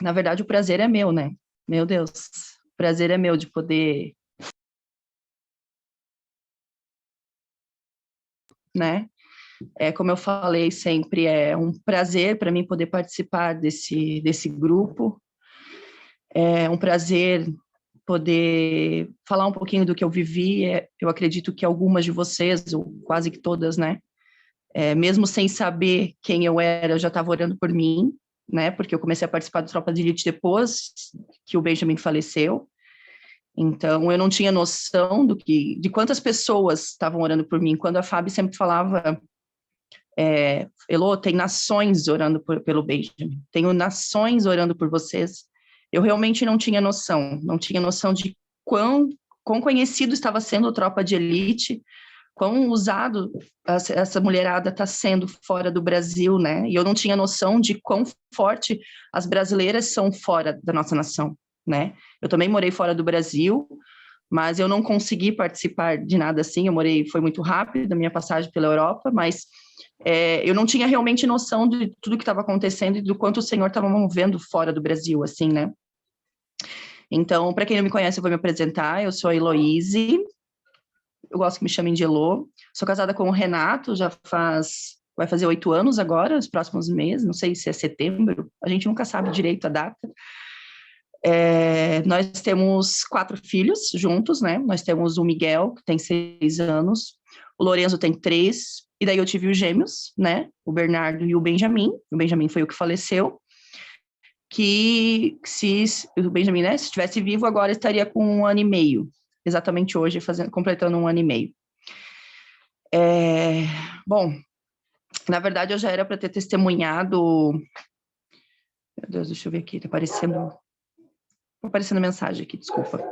Na verdade, o prazer é meu, né? Meu Deus, o prazer é meu de poder, né? Como eu falei sempre, é um prazer para mim poder participar desse grupo. É um prazer poder falar um pouquinho do que eu vivi. Eu acredito que algumas de vocês, ou quase que todas, né? Mesmo sem saber quem eu era, já estava orando por mim, né? Porque eu comecei a participar do Tropa de Elite depois que o Benjamin faleceu. Então, eu não tinha noção de quantas pessoas estavam orando por mim. Quando a Fábio sempre falava, Elô, tem nações orando pelo Benjamin, tenho nações orando por vocês. Eu realmente não tinha noção de quão conhecido estava sendo o Tropa de Elite, quão usado essa mulherada está sendo fora do Brasil, né? E eu não tinha noção de quão forte as brasileiras são fora da nossa nação, né? Eu também morei fora do Brasil, mas eu não consegui participar de nada assim. Foi muito rápido a minha passagem pela Europa, mas eu não tinha realmente noção de tudo que estava acontecendo e do quanto o Senhor estava movendo fora do Brasil, assim, né? Então, para quem não me conhece, eu vou me apresentar. Eu sou a Heloíse, eu gosto que me chamem de Elô. Sou casada com o Renato, vai fazer 8 anos agora, nos próximos meses, não sei se é setembro, a gente nunca sabe direito a data. Nós temos 4 filhos juntos, né? Nós temos o Miguel, que tem 6 anos, o Lorenzo tem 3, e daí eu tive os gêmeos, né? O Bernardo e o Benjamin. O Benjamin foi o que faleceu, que se o Benjamin, né, se estivesse vivo agora, estaria com 1 ano e meio, exatamente hoje, completando 1 ano e meio. Bom, na verdade, eu já era para ter testemunhado. Meu Deus, deixa eu ver aqui, tá aparecendo mensagem aqui, desculpa.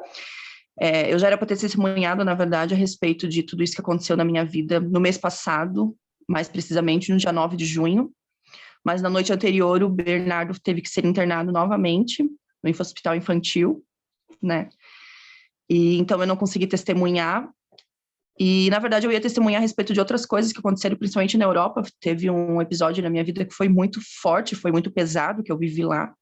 Eu já era para ter testemunhado, na verdade, a respeito de tudo isso que aconteceu na minha vida no mês passado, mais precisamente no dia 9 de junho, mas na noite anterior o Bernardo teve que ser internado novamente no hospital infantil, né? E então eu não consegui testemunhar. E, na verdade, eu ia testemunhar a respeito de outras coisas que aconteceram, principalmente na Europa. Teve um episódio na minha vida que foi muito forte, foi muito pesado, que eu vivi lá.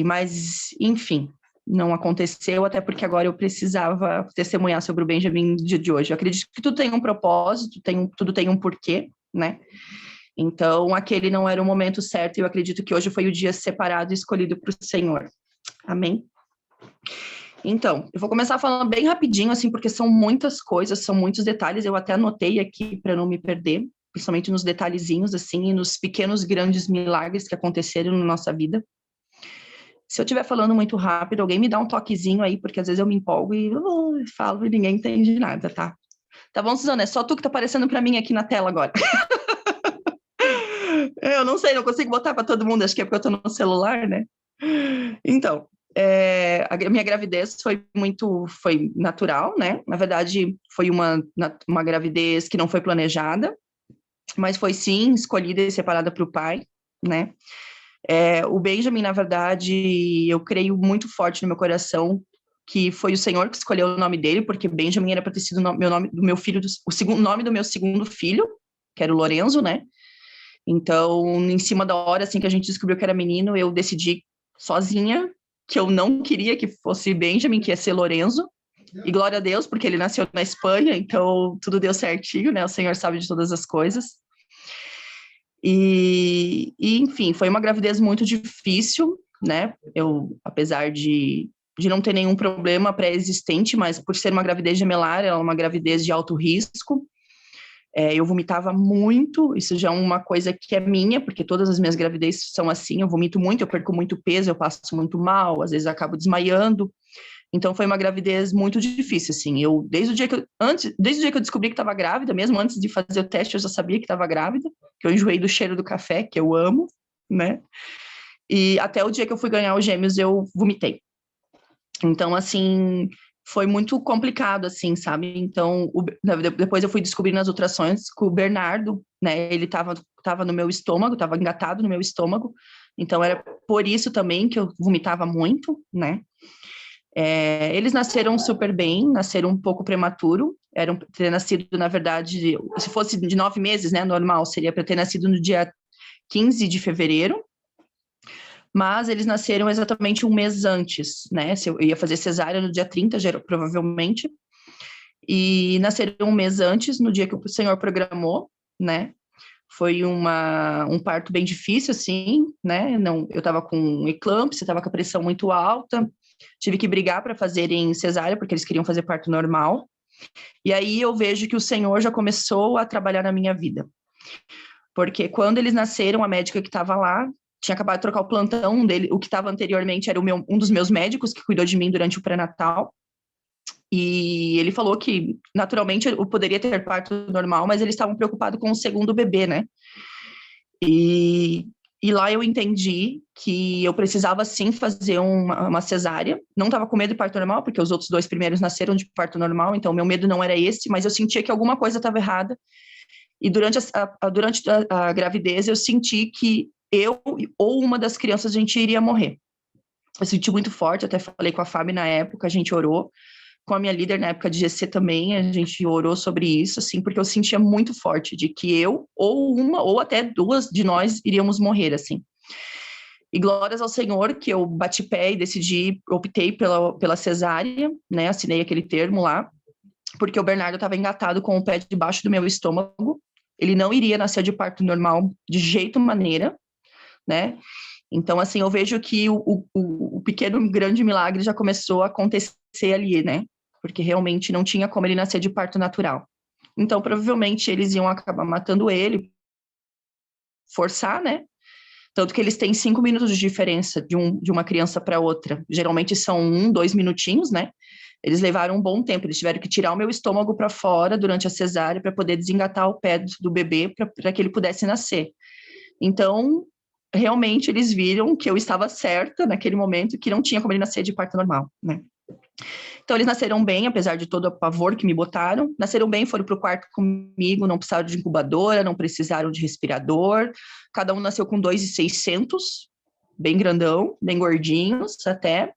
Mas, enfim, não aconteceu, até porque agora eu precisava testemunhar sobre o Benjamin de hoje. Eu acredito que tudo tem um propósito, tudo tem um porquê, né? Então, aquele não era o momento certo, e eu acredito que hoje foi o dia separado e escolhido para o Senhor. Amém? Então, eu vou começar falando bem rapidinho, assim, porque são muitas coisas, são muitos detalhes, eu até anotei aqui para não me perder, principalmente nos detalhezinhos, assim, e nos pequenos, grandes milagres que aconteceram na nossa vida. Se eu estiver falando muito rápido, alguém me dá um toquezinho aí, porque às vezes eu me empolgo e falo e ninguém entende nada, tá? Tá bom, Suzana? É só tu que tá aparecendo para mim aqui na tela agora. Eu não sei, não consigo botar para todo mundo, acho que é porque eu tô no celular, né? Então, a minha gravidez foi natural, né? Na verdade, foi uma gravidez que não foi planejada, mas foi sim escolhida e separada para o pai, né? O Benjamin, na verdade, eu creio muito forte no meu coração que foi o Senhor que escolheu o nome dele, porque Benjamin era para ter sido meu nome do meu filho, o segundo nome do meu segundo filho, que era o Lorenzo, né? Então, em cima da hora, assim, que a gente descobriu que era menino, eu decidi sozinha que eu não queria que fosse Benjamin, que ia ser Lorenzo. E glória a Deus, porque ele nasceu na Espanha, então tudo deu certinho, né? O Senhor sabe de todas as coisas. Enfim, foi uma gravidez muito difícil, né? Apesar de não ter nenhum problema pré-existente, mas por ser uma gravidez gemelar, ela é uma gravidez de alto risco. Eu vomitava muito, isso já é uma coisa que é minha, porque todas as minhas gravidezes são assim, eu vomito muito, eu perco muito peso, eu passo muito mal, às vezes acabo desmaiando. Então foi uma gravidez muito difícil, assim. Desde o dia que eu descobri que estava grávida, mesmo antes de fazer o teste, eu já sabia que estava grávida, que eu enjoei do cheiro do café, que eu amo, né? E até o dia que eu fui ganhar os gêmeos, eu vomitei. Então, assim, foi muito complicado, assim, sabe? Então, depois eu fui descobrir nas ultrassons que o Bernardo, né, ele tava no meu estômago, tava engatado no meu estômago, então era por isso também que eu vomitava muito, né? Eles nasceram super bem, nasceram um pouco prematuro, ter nascido, na verdade, se fosse de 9 meses, né, normal, seria para ter nascido no dia 15 de fevereiro, mas eles nasceram exatamente um mês antes, né? Se eu ia fazer cesárea no dia 30, provavelmente, e nasceram um mês antes, no dia que o Senhor programou, né? Foi um parto bem difícil, assim, né? Não, eu estava com eclâmpsia, estava com a pressão muito alta, tive que brigar para fazerem cesárea, porque eles queriam fazer parto normal. E aí eu vejo que o Senhor já começou a trabalhar na minha vida. Porque quando eles nasceram, a médica que estava lá tinha acabado de trocar o plantão dele, o que estava anteriormente era um dos meus médicos que cuidou de mim durante o pré-natal. E ele falou que, naturalmente, eu poderia ter parto normal, mas eles estavam preocupados com o segundo bebê, né? E lá eu entendi que eu precisava, sim, fazer uma cesárea. Não estava com medo de parto normal, porque os outros 2 primeiros nasceram de parto normal, então meu medo não era esse, mas eu sentia que alguma coisa estava errada. E durante a gravidez, eu senti que eu ou uma das crianças, a gente iria morrer. Eu senti muito forte, até falei com a Fábio na época, a gente orou. Com a minha líder na época de GC também, a gente orou sobre isso, assim, porque eu sentia muito forte de que eu, ou uma, ou até 2 de nós iríamos morrer, assim. E glórias ao Senhor que eu bati pé e decidi, optei pela cesárea, né, assinei aquele termo lá, porque o Bernardo estava engatado com o pé debaixo do meu estômago, ele não iria nascer de parto normal de jeito maneira, né? Então, assim, eu vejo que o pequeno grande milagre já começou a acontecer ali, né? Porque realmente não tinha como ele nascer de parto natural. Então, provavelmente, eles iam acabar matando ele, forçar, né? Tanto que eles têm 5 minutos de diferença de uma criança para outra. Geralmente são 1, 2 minutinhos, né? Eles levaram um bom tempo, eles tiveram que tirar o meu estômago para fora durante a cesárea para poder desengatar o pé do bebê para que ele pudesse nascer. Então, realmente eles viram que eu estava certa naquele momento, que não tinha como ele nascer de parto normal, né? Então, eles nasceram bem, apesar de todo o pavor que me botaram. Nasceram bem, foram para o quarto comigo, não precisaram de incubadora, não precisaram de respirador. Cada um nasceu com 2.600, bem grandão, bem gordinhos até.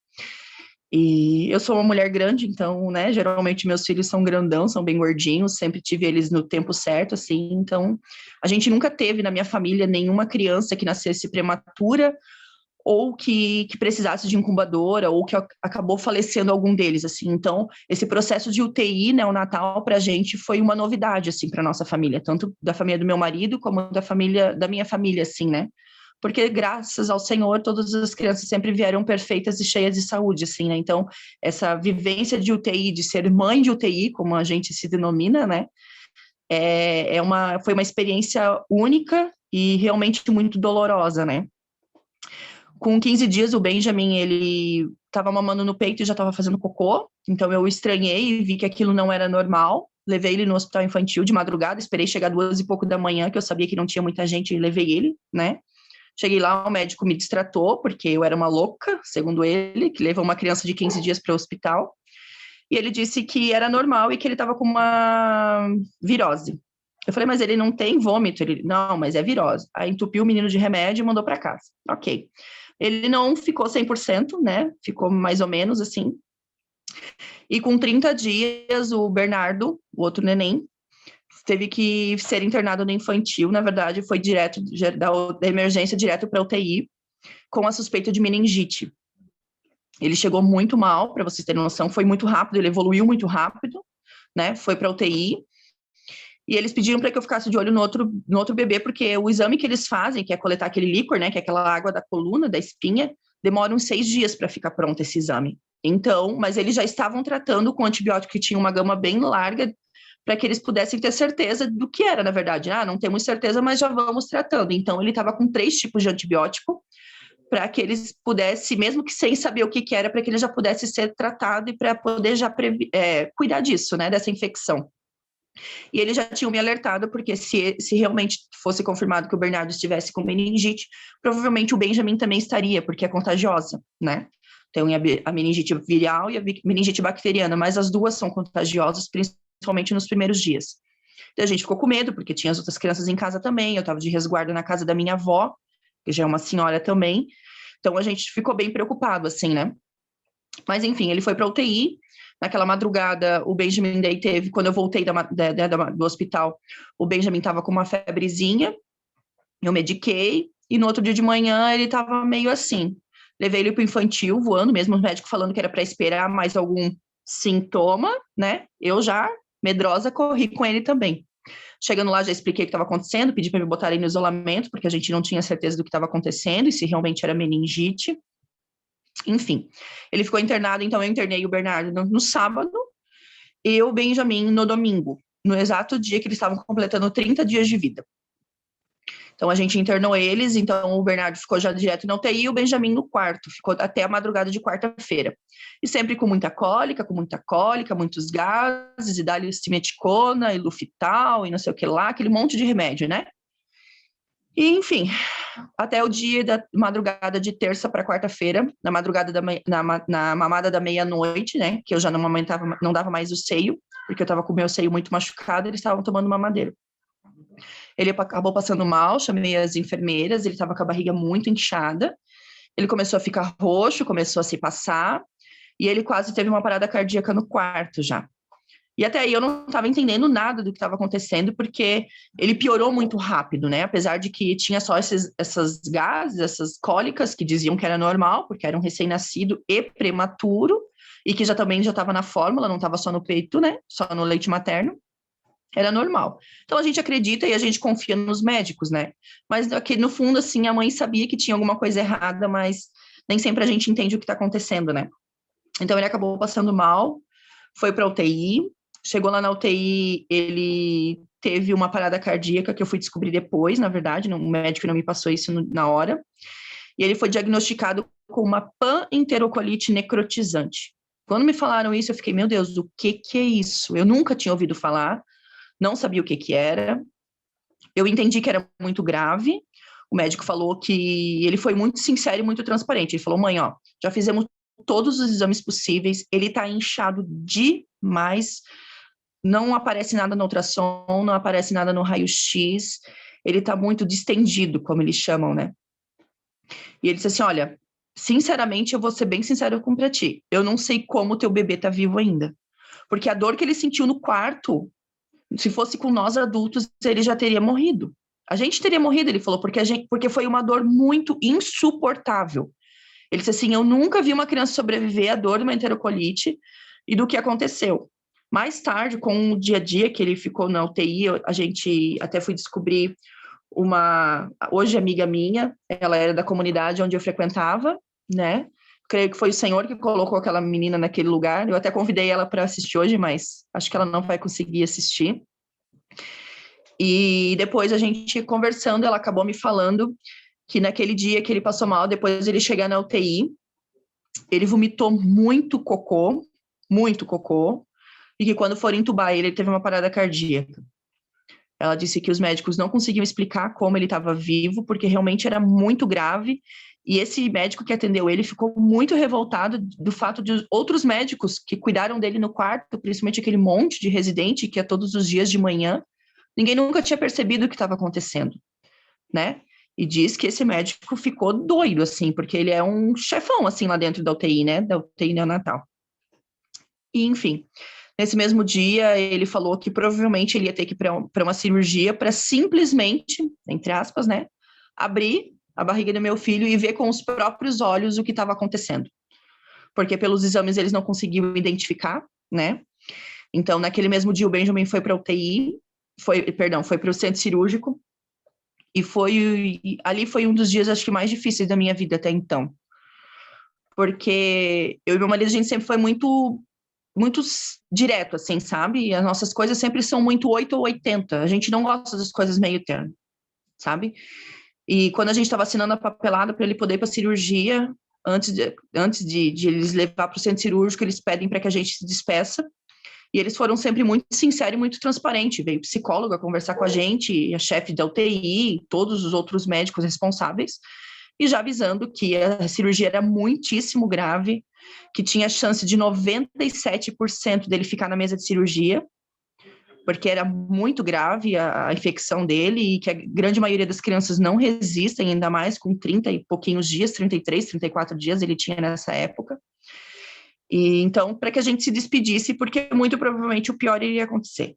E eu sou uma mulher grande, então, né, geralmente meus filhos são grandão, são bem gordinhos, sempre tive eles no tempo certo, assim, então, a gente nunca teve na minha família nenhuma criança que nascesse prematura ou que precisasse de incubadora ou que acabou falecendo algum deles, assim, então, esse processo de UTI neonatal para a gente foi uma novidade, assim, para nossa família, tanto da família do meu marido como da minha família, assim, né, porque graças ao Senhor, todas as crianças sempre vieram perfeitas e cheias de saúde, assim, né? Então, essa vivência de UTI, de ser mãe de UTI, como a gente se denomina, né? Foi uma experiência única e realmente muito dolorosa, né? Com 15 dias, o Benjamin, ele estava mamando no peito e já estava fazendo cocô, então eu estranhei e vi que aquilo não era normal. Levei ele no hospital infantil de madrugada, esperei chegar 2 e pouco da manhã, que eu sabia que não tinha muita gente, e levei ele, né? Cheguei lá, o médico me destratou, porque eu era uma louca, segundo ele, que levou uma criança de 15 dias para o hospital. E ele disse que era normal e que ele estava com uma virose. Eu falei, mas ele não tem vômito? Ele, não, mas é virose. Aí entupiu o menino de remédio e mandou para casa. Ok. Ele não ficou 100%, né? Ficou mais ou menos assim. E com 30 dias, o Bernardo, o outro neném, teve que ser internado no infantil, na verdade, foi direto da emergência direto para UTI, com a suspeita de meningite. Ele chegou muito mal, para vocês terem noção, foi muito rápido, ele evoluiu muito rápido, né? Foi para UTI. E eles pediram para que eu ficasse de olho no outro bebê, porque o exame que eles fazem, que é coletar aquele líquor, né? Que é aquela água da coluna, da espinha, demora uns 6 dias para ficar pronto esse exame. Então, mas eles já estavam tratando com antibiótico que tinha uma gama bem larga, para que eles pudessem ter certeza do que era, na verdade. Ah, não temos certeza, mas já vamos tratando. Então, ele estava com 3 tipos de antibiótico, para que eles pudessem, mesmo que sem saber o que era, para que ele já pudesse ser tratado e para poder já cuidar disso, né, dessa infecção. E eles já tinham me alertado, porque se realmente fosse confirmado que o Bernardo estivesse com meningite, provavelmente o Benjamin também estaria, porque é contagiosa, né? Tem a meningite viral e a meningite bacteriana, mas as duas são contagiosas, principalmente nos primeiros dias. Então a gente ficou com medo, porque tinha as outras crianças em casa também, eu estava de resguardo na casa da minha avó, que já é uma senhora também, então a gente ficou bem preocupado, assim, né? Mas enfim, ele foi para UTI, naquela madrugada o Benjamin daí teve, quando eu voltei do hospital, o Benjamin estava com uma febrezinha, Eu mediquei, e no outro dia de manhã ele estava meio assim. Levei ele para o infantil, voando, mesmo o médico falando que era para esperar mais algum sintoma, né? Eu já, medrosa, corri com ele também. Chegando lá, já expliquei o que estava acontecendo, pedi para me botarem no isolamento, porque a gente não tinha certeza do que estava acontecendo e se realmente era meningite. Enfim, ele ficou internado, então eu internei o Bernardo no sábado e o Benjamin no domingo, no exato dia que eles estavam completando 30 dias de vida. Então, a gente internou eles, então o Bernardo ficou já direto na UTI e o Benjamin no quarto, ficou até a madrugada de quarta-feira. E sempre com muita cólica, muitos gases, e dá-lhe simeticona, e Lufital, e não sei o que lá, aquele monte de remédio, né? E, enfim, até o dia da madrugada de terça para quarta-feira, na madrugada na mamada da meia-noite, né? Que eu já não amamentava, não dava mais o seio, porque eu estava com o meu seio muito machucado, eles estavam tomando mamadeira. Ele acabou passando mal, chamei as enfermeiras, ele estava com a barriga muito inchada, ele começou a ficar roxo, começou a se passar, e ele quase teve uma parada cardíaca no quarto já. E até aí eu não estava entendendo nada do que estava acontecendo, porque ele piorou muito rápido, né? Apesar de que tinha só essas gases, essas cólicas que diziam que era normal, porque era um recém-nascido e prematuro, e que também já estava na fórmula, não estava só no peito, né? Só no leite materno. Era normal. Então a gente acredita e a gente confia nos médicos, né? Mas aqui no fundo, assim, a mãe sabia que tinha alguma coisa errada, mas nem sempre a gente entende o que está acontecendo, né? Então ele acabou passando mal, foi para UTI, chegou lá na UTI, ele teve uma parada cardíaca que eu fui descobrir depois, na verdade, o médico não me passou isso na hora, e ele foi diagnosticado com uma pan-enterocolite necrotizante. Quando me falaram isso, eu fiquei, meu Deus, o que é isso? Eu nunca tinha ouvido falar, não sabia o que era. Eu entendi que era muito grave. O médico falou que ele foi muito sincero e muito transparente. Ele falou, mãe, ó, já fizemos todos os exames possíveis, ele tá inchado demais, não aparece nada no ultrassom, não aparece nada no raio-x, ele tá muito distendido, como eles chamam, né? E ele disse assim, olha, sinceramente, eu vou ser bem sincero com pra ti, eu não sei como teu bebê tá vivo ainda, porque a dor que ele sentiu no quarto, se fosse com nós adultos, ele já teria morrido. A gente teria morrido, ele falou, porque foi uma dor muito insuportável. Ele disse assim, eu nunca vi uma criança sobreviver à dor de uma enterocolite e do que aconteceu. Mais tarde, com o dia a dia que ele ficou na UTI, a gente até foi descobrir hoje amiga minha, ela era da comunidade onde eu frequentava, né? Creio que foi o Senhor que colocou aquela menina naquele lugar. Eu até convidei ela para assistir hoje, mas acho que ela não vai conseguir assistir. E depois a gente conversando, ela acabou me falando que naquele dia que ele passou mal, depois de ele chegar na UTI, ele vomitou muito cocô, e que quando foram entubar ele teve uma parada cardíaca. Ela disse que os médicos não conseguiam explicar como ele estava vivo, porque realmente era muito grave, e esse médico que atendeu ele ficou muito revoltado do fato de outros médicos que cuidaram dele no quarto, principalmente aquele monte de residente que ia todos os dias de manhã, ninguém nunca tinha percebido o que estava acontecendo, né? E diz que esse médico ficou doido, assim, porque ele é um chefão, assim, lá dentro da UTI, né? Da UTI neonatal. E, enfim, nesse mesmo dia, ele falou que provavelmente ele ia ter que ir para uma cirurgia para simplesmente, entre aspas, né? Abrir a barriga do meu filho e ver com os próprios olhos o que estava acontecendo. Porque pelos exames eles não conseguiam identificar, né? Então, naquele mesmo dia, o Benjamin foi para a UTI, foi para o centro cirúrgico, e ali foi um dos dias, acho que, mais difíceis da minha vida até então. Porque eu e meu marido, a gente sempre foi muito direto, assim, sabe? E as nossas coisas sempre são muito 8 ou 80. A gente não gosta das coisas meio termo, sabe? E quando a gente estava assinando a papelada para ele poder ir para a cirurgia, antes de eles levar para o centro cirúrgico, eles pedem para que a gente se despeça. E eles foram sempre muito sinceros e muito transparentes. Veio psicóloga conversar com a gente, a chefe da UTI, todos os outros médicos responsáveis, e já avisando que a cirurgia era muitíssimo grave, que tinha chance de 97% dele ficar na mesa de cirurgia, porque era muito grave a infecção dele, e que a grande maioria das crianças não resistem, ainda mais com 30 e pouquinhos dias, 33, 34 dias ele tinha nessa época. E então, para que a gente se despedisse, porque muito provavelmente o pior iria acontecer.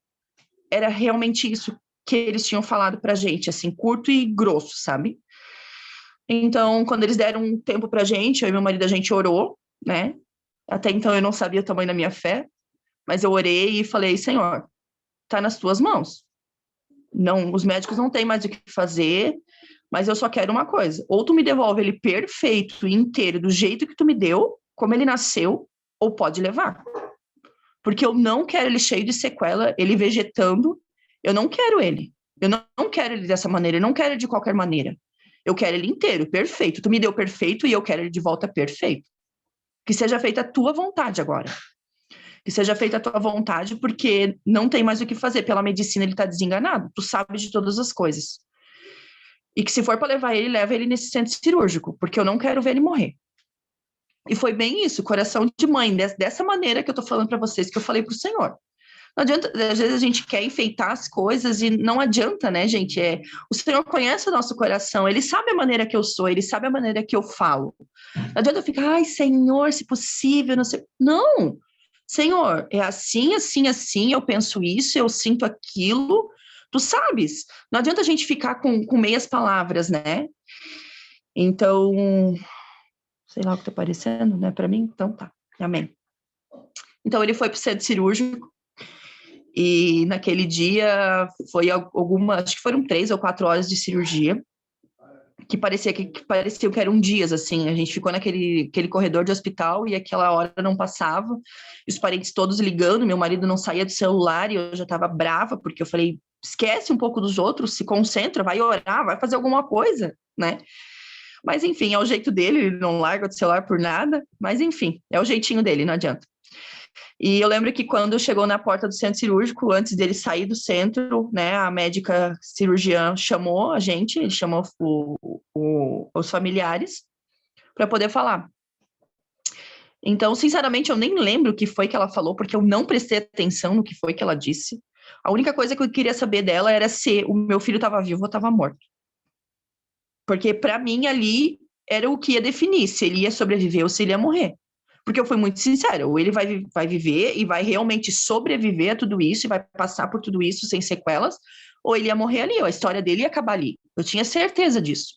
Era realmente isso que eles tinham falado pra gente, assim, curto e grosso, sabe? Então, quando eles deram um tempo pra gente, eu e meu marido, a gente orou, né? Até então eu não sabia o tamanho da minha fé, mas eu orei e falei, Senhor, tá nas tuas mãos. Não, os médicos não têm mais o que fazer, mas eu só quero uma coisa. Ou tu me devolve ele perfeito, inteiro, do jeito que tu me deu, como ele nasceu, ou pode levar. Porque eu não quero ele cheio de sequela, ele vegetando. Eu não quero ele. Eu não quero ele dessa maneira, eu não quero ele de qualquer maneira. Eu quero ele inteiro, perfeito. Tu me deu perfeito e eu quero ele de volta perfeito. Que seja feita a tua vontade agora. Que seja feita a tua vontade, porque não tem mais o que fazer. Pela medicina, ele está desenganado. Tu sabe de todas as coisas. E que se for para levar ele, leva ele nesse centro cirúrgico, porque eu não quero ver ele morrer. E foi bem isso, coração de mãe, dessa maneira que eu estou falando para vocês, que eu falei para o Senhor. Não adianta, às vezes a gente quer enfeitar as coisas e não adianta, né, gente? O Senhor conhece o nosso coração, Ele sabe a maneira que eu sou, Ele sabe a maneira que eu falo. Não adianta eu ficar, ai, Senhor, se possível, não sei. Não, Senhor, é assim, assim, assim, eu penso isso, eu sinto aquilo, tu sabes. Não adianta a gente ficar com meias palavras, né? Então, sei lá o que tá aparecendo, né, para mim? Então tá, amém. Então ele foi para o centro cirúrgico, e naquele dia foi acho que foram 3 ou 4 horas de cirurgia, que pareciam que eram dias, assim. A gente ficou naquele corredor de hospital e aquela hora não passava, os parentes todos ligando, meu marido não saía do celular e eu já estava brava, porque eu falei, esquece um pouco dos outros, se concentra, vai orar, vai fazer alguma coisa, né? Mas enfim, é o jeito dele, ele não larga do celular por nada, mas enfim, é o jeitinho dele, não adianta. E eu lembro que quando chegou na porta do centro cirúrgico, antes dele sair do centro, né, a médica cirurgiã chamou a gente, ele chamou os familiares para poder falar. Então, sinceramente, eu nem lembro o que foi que ela falou, porque eu não prestei atenção no que foi que ela disse. A única coisa que eu queria saber dela era se o meu filho estava vivo ou estava morto. Porque, para mim, ali era o que ia definir se ele ia sobreviver ou se ele ia morrer. Porque eu fui muito sincera, ou ele vai viver e vai realmente sobreviver a tudo isso e vai passar por tudo isso sem sequelas, ou ele ia morrer ali, ou a história dele ia acabar ali. Eu tinha certeza disso.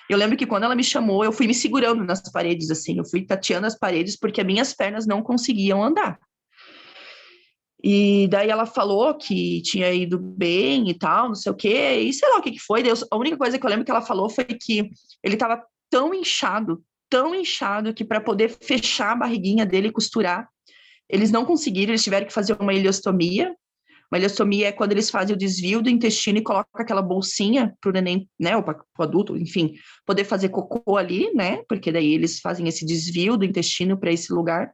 Eu lembro que quando ela me chamou, eu fui me segurando nas paredes, assim, eu fui tateando as paredes porque as minhas pernas não conseguiam andar. E daí ela falou que tinha ido bem e tal, não sei o quê, e sei lá o que foi. A única coisa que eu lembro que ela falou foi que ele estava tão inchado, que para poder fechar a barriguinha dele e costurar, eles não conseguiram, eles tiveram que fazer uma ileostomia. Uma ileostomia é quando eles fazem o desvio do intestino e colocam aquela bolsinha para o neném, né, ou para o adulto, enfim, poder fazer cocô ali, né, porque daí eles fazem esse desvio do intestino para esse lugar.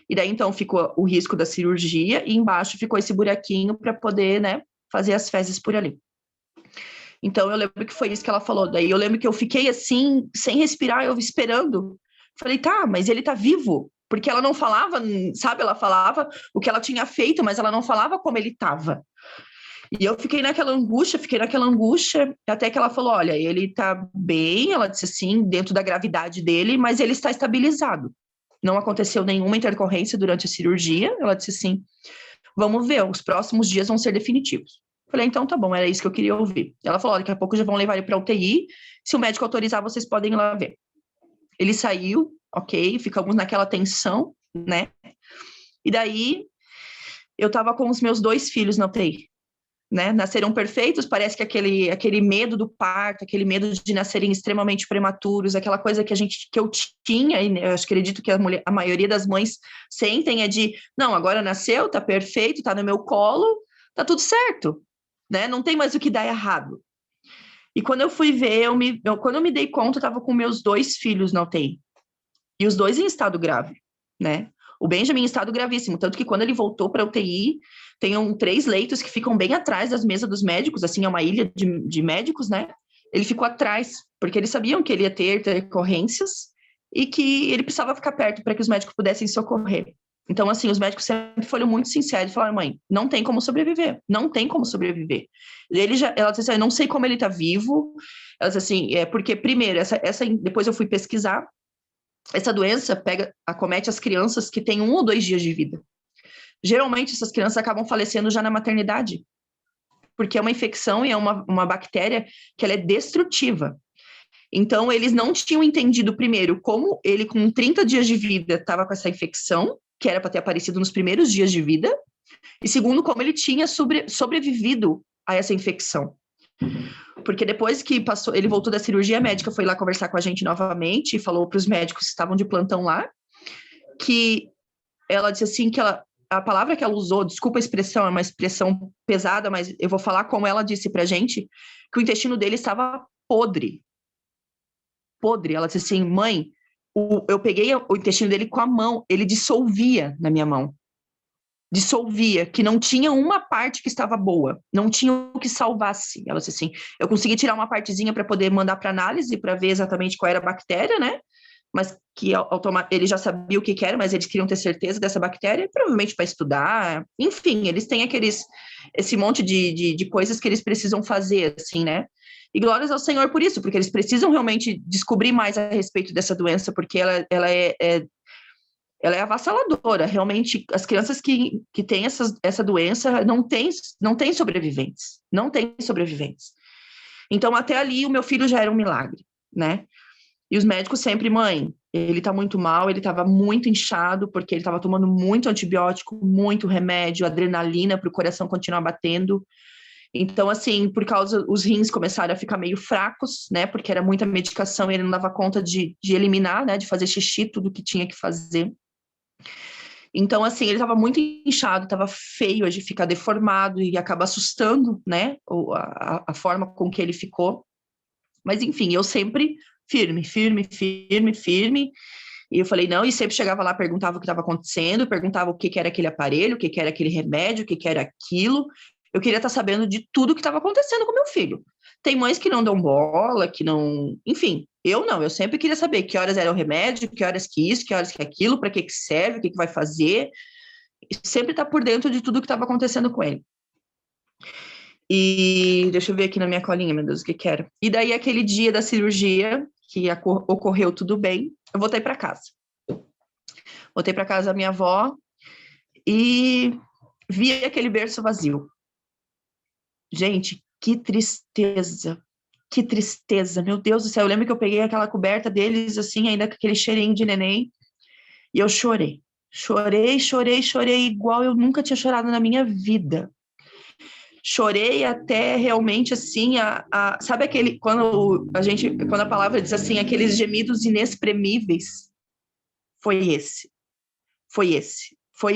E daí, então, ficou o risco da cirurgia e embaixo ficou esse buraquinho para poder, né, fazer as fezes por ali. Então, eu lembro que foi isso que ela falou. Daí, eu lembro que eu fiquei assim, sem respirar, eu esperando. Falei, tá, mas ele tá vivo. Porque ela não falava, sabe? Ela falava o que ela tinha feito, mas ela não falava como ele estava. E eu fiquei naquela angústia, até que ela falou, olha, ele tá bem, ela disse assim, dentro da gravidade dele, mas ele está estabilizado. Não aconteceu nenhuma intercorrência durante a cirurgia. Ela disse assim, vamos ver, os próximos dias vão ser definitivos. Falei, então tá bom, era isso que eu queria ouvir. Ela falou, daqui a pouco já vão levar ele para UTI, se o médico autorizar, vocês podem ir lá ver. Ele saiu, ok, ficamos naquela tensão, né? E daí, eu tava com os meus 2 filhos na UTI, né? Nasceram perfeitos, parece que aquele medo do parto, aquele medo de nascerem extremamente prematuros, aquela coisa que eu tinha, e eu acredito que a maioria das mães sentem, é de, não, agora nasceu, tá perfeito, tá no meu colo, tá tudo certo, né? Não tem mais o que dar errado. E quando eu fui ver, quando eu me dei conta, eu tava com meus 2 filhos na UTI. E os 2 em estado grave, né? O Benjamin em estado gravíssimo, tanto que quando ele voltou para a UTI, tem 3 leitos que ficam bem atrás das mesas dos médicos, assim, é uma ilha de médicos, né? Ele ficou atrás, porque eles sabiam que ele ia ter intercorrências e que ele precisava ficar perto para que os médicos pudessem socorrer. Então, assim, os médicos sempre foram muito sinceros, falaram, mãe, não tem como sobreviver, não tem como sobreviver. Ela disse assim, eu não sei como ele está vivo, ela disse assim, porque, primeiro, depois eu fui pesquisar, essa doença acomete as crianças que têm 1 ou 2 dias de vida. Geralmente, essas crianças acabam falecendo já na maternidade. porque é uma infecção e é uma bactéria que ela é destrutiva. Então, eles não tinham entendido, primeiro, como ele, com 30 dias de vida, estava com essa infecção, que era para ter aparecido nos primeiros dias de vida, e segundo, como ele tinha sobrevivido a essa infecção. Porque depois que passou, ele voltou da cirurgia, a médica foi lá conversar com a gente novamente e falou para os médicos que estavam de plantão lá, que ela disse assim, que a palavra que ela usou, desculpa a expressão, é uma expressão pesada, mas eu vou falar como ela disse pra gente, que o intestino dele estava podre. Podre. Ela disse assim, mãe, eu peguei o intestino dele com a mão, ele dissolvia na minha mão. Dissolvia, que não tinha uma parte que estava boa, não tinha o que salvasse. Ela disse assim, eu consegui tirar uma partezinha para poder mandar para análise, para ver exatamente qual era a bactéria, né? Mas que ele já sabia o que era, mas eles queriam ter certeza dessa bactéria, provavelmente para estudar, enfim, eles têm esse monte de coisas que eles precisam fazer, assim, né? E glórias ao Senhor por isso, porque eles precisam realmente descobrir mais a respeito dessa doença, porque ela é avassaladora, realmente, as crianças que têm essa doença não têm sobreviventes, não têm sobreviventes. Então, até ali, o meu filho já era um milagre, né? E os médicos sempre, mãe, ele tá muito mal, ele tava muito inchado, porque ele tava tomando muito antibiótico, muito remédio, adrenalina para o coração continuar batendo. Então, assim, por causa, os rins começaram a ficar meio fracos, né, porque era muita medicação e ele não dava conta de eliminar, né, de fazer xixi, tudo que tinha que fazer. Então, assim, ele tava muito inchado, tava feio de ficar deformado e acaba assustando, né, a forma com que ele ficou. Mas, enfim, eu sempre firme. E eu falei, não, e sempre chegava lá, perguntava o que estava acontecendo, perguntava o que era aquele aparelho, o que era aquele remédio, o que era aquilo. Eu queria estar sabendo de tudo que estava acontecendo com meu filho. Tem mães que não dão bola, que não... Enfim, eu não, eu sempre queria saber que horas era o remédio, que horas que isso, que horas que aquilo, para que serve, o que vai fazer. E sempre estar por dentro de tudo que estava acontecendo com ele. E deixa eu ver aqui na minha colinha, meu Deus, o que era. E daí, aquele dia da cirurgia, que ocorreu tudo bem, eu voltei para casa. Voltei para casa da minha avó e vi aquele berço vazio. Gente, que tristeza, meu Deus do céu. Eu lembro que eu peguei aquela coberta deles, assim, ainda com aquele cheirinho de neném, e eu chorei. Chorei, igual eu nunca tinha chorado na minha vida. Chorei até realmente, assim, sabe aquele, quando a palavra diz assim, aqueles gemidos inexprimíveis? Foi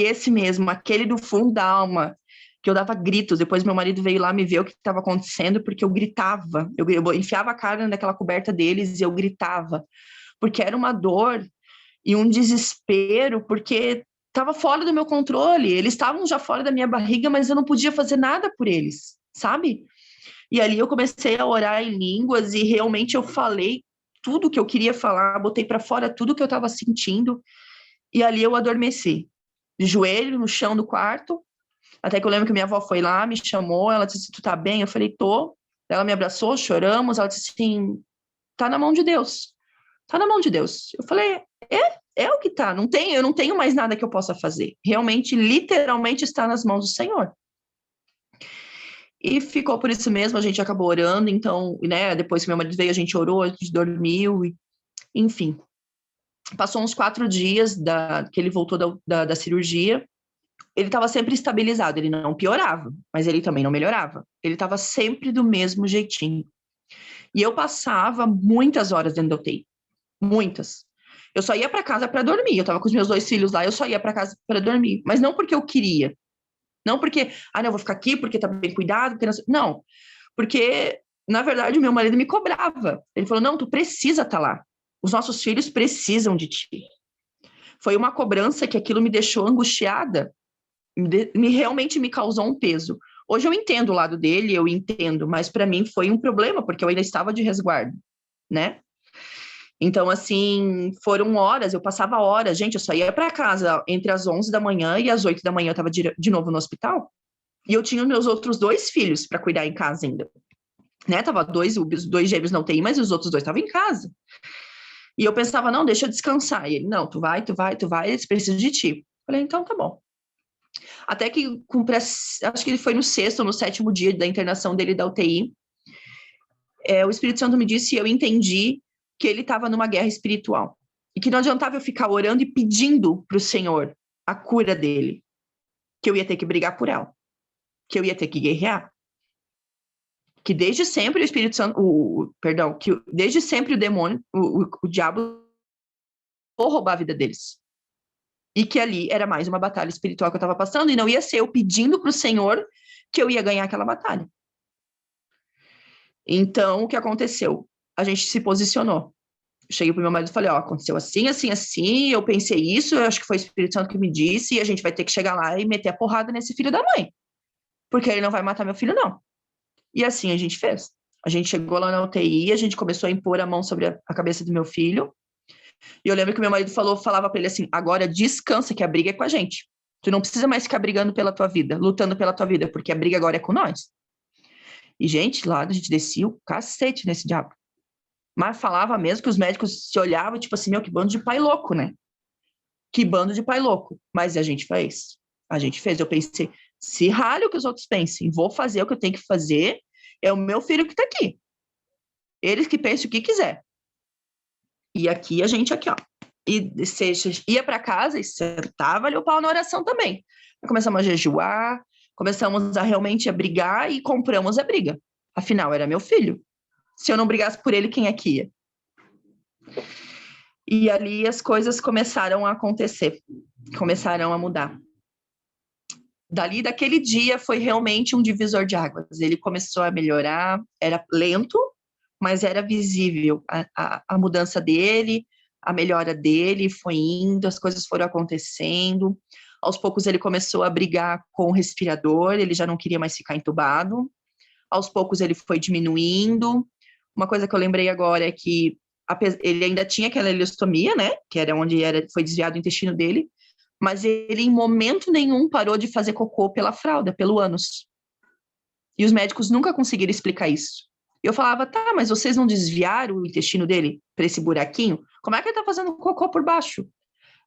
esse mesmo, aquele do fundo da alma, que eu dava gritos. Depois meu marido veio lá me ver o que estava acontecendo, porque eu gritava, eu enfiava a cara naquela coberta deles e eu gritava, porque era uma dor e um desespero, porque estava fora do meu controle, eles estavam já fora da minha barriga, mas eu não podia fazer nada por eles, sabe? E ali eu comecei a orar em línguas e realmente eu falei tudo que eu queria falar, botei para fora tudo que eu estava sentindo, e ali eu adormeci, de joelho no chão do quarto, até que eu lembro que minha avó foi lá, me chamou, ela disse, tu tá bem? Eu falei, tô. Ela me abraçou, choramos, ela disse assim, tá na mão de Deus. Tá na mão de Deus. Eu falei, é o que tá, eu não tenho mais nada que eu possa fazer. Realmente, literalmente está nas mãos do Senhor. E ficou por isso mesmo, a gente acabou orando, então, né, depois que meu marido veio, a gente orou, a gente dormiu, enfim. Passou uns 4 dias que ele voltou da cirurgia, ele estava sempre estabilizado, ele não piorava, mas ele também não melhorava. Ele estava sempre do mesmo jeitinho. E eu passava muitas horas dentro da UTI, muitas. Eu só ia para casa para dormir, eu estava com os meus 2 filhos lá, eu só ia para casa para dormir, mas não porque eu queria, não porque, não, eu vou ficar aqui porque tá bem cuidado, não, porque, na verdade, o meu marido me cobrava. Ele falou, não, tu precisa estar lá, os nossos filhos precisam de ti. Foi uma cobrança que aquilo me deixou angustiada, realmente me causou um peso. Hoje eu entendo o lado dele, eu entendo, mas para mim foi um problema, porque eu ainda estava de resguardo, né? Então, assim, foram horas, eu passava horas, gente, eu só ia para casa entre as 11 da manhã e as 8 da manhã eu estava de novo no hospital, e eu tinha meus outros 2 filhos para cuidar em casa ainda, né? Tava os 2 gêmeos não tem, mas os outros 2 estavam em casa. E eu pensava, não, deixa eu descansar. E ele, não, tu vai, eles precisam de ti. Eu falei, então tá bom. Até que, acho que ele foi no 6º ou no 7º dia da internação dele da UTI, o Espírito Santo me disse e eu entendi que ele estava numa guerra espiritual. E que não adiantava eu ficar orando e pedindo para o Senhor a cura dele. Que eu ia ter que brigar por ela. Que eu ia ter que guerrear. Que desde sempre o Espírito Santo... que desde sempre o demônio, o diabo, vou roubar a vida deles. E que ali era mais uma batalha espiritual que eu estava passando. E não ia ser eu pedindo para o Senhor que eu ia ganhar aquela batalha. Então, o que aconteceu? A gente se posicionou. Cheguei pro meu marido e falei, aconteceu assim, assim, assim, eu pensei isso, eu acho que foi o Espírito Santo que me disse, e a gente vai ter que chegar lá e meter a porrada nesse filho da mãe, porque ele não vai matar meu filho, não. E assim a gente fez. A gente chegou lá na UTI, a gente começou a impor a mão sobre a cabeça do meu filho, e eu lembro que meu marido falava para ele assim, agora descansa, que a briga é com a gente. Tu não precisa mais ficar brigando pela tua vida, lutando pela tua vida, porque a briga agora é com nós. E, gente, lá a gente descia o cacete nesse diabo. Mas falava mesmo que os médicos se olhavam, tipo assim, que bando de pai louco, né? Que bando de pai louco. Mas a gente fez. A gente fez. Eu pensei, se ralho o que os outros pensem, vou fazer o que eu tenho que fazer, é o meu filho que tá aqui. Eles que pensem o que quiser. E aqui, a gente aqui, ó. E seja, ia para casa e sentava ali o pau na oração também. Começamos a jejuar, começamos a realmente brigar e compramos a briga. Afinal, era meu filho. Se eu não brigasse por ele, quem é que ia? E ali as coisas começaram a acontecer, começaram a mudar. Daquele dia, foi realmente um divisor de águas. Ele começou a melhorar, era lento, mas era visível a mudança dele, a melhora dele, foi indo, as coisas foram acontecendo. Aos poucos ele começou a brigar com o respirador, ele já não queria mais ficar entubado. Aos poucos ele foi diminuindo. Uma coisa que eu lembrei agora é que ele ainda tinha aquela ileostomia, né? Que era onde foi desviado o intestino dele, mas ele em momento nenhum parou de fazer cocô pela fralda, pelo ânus. E os médicos nunca conseguiram explicar isso. E eu falava, tá, mas vocês não desviaram o intestino dele para esse buraquinho? Como é que ele tá fazendo cocô por baixo?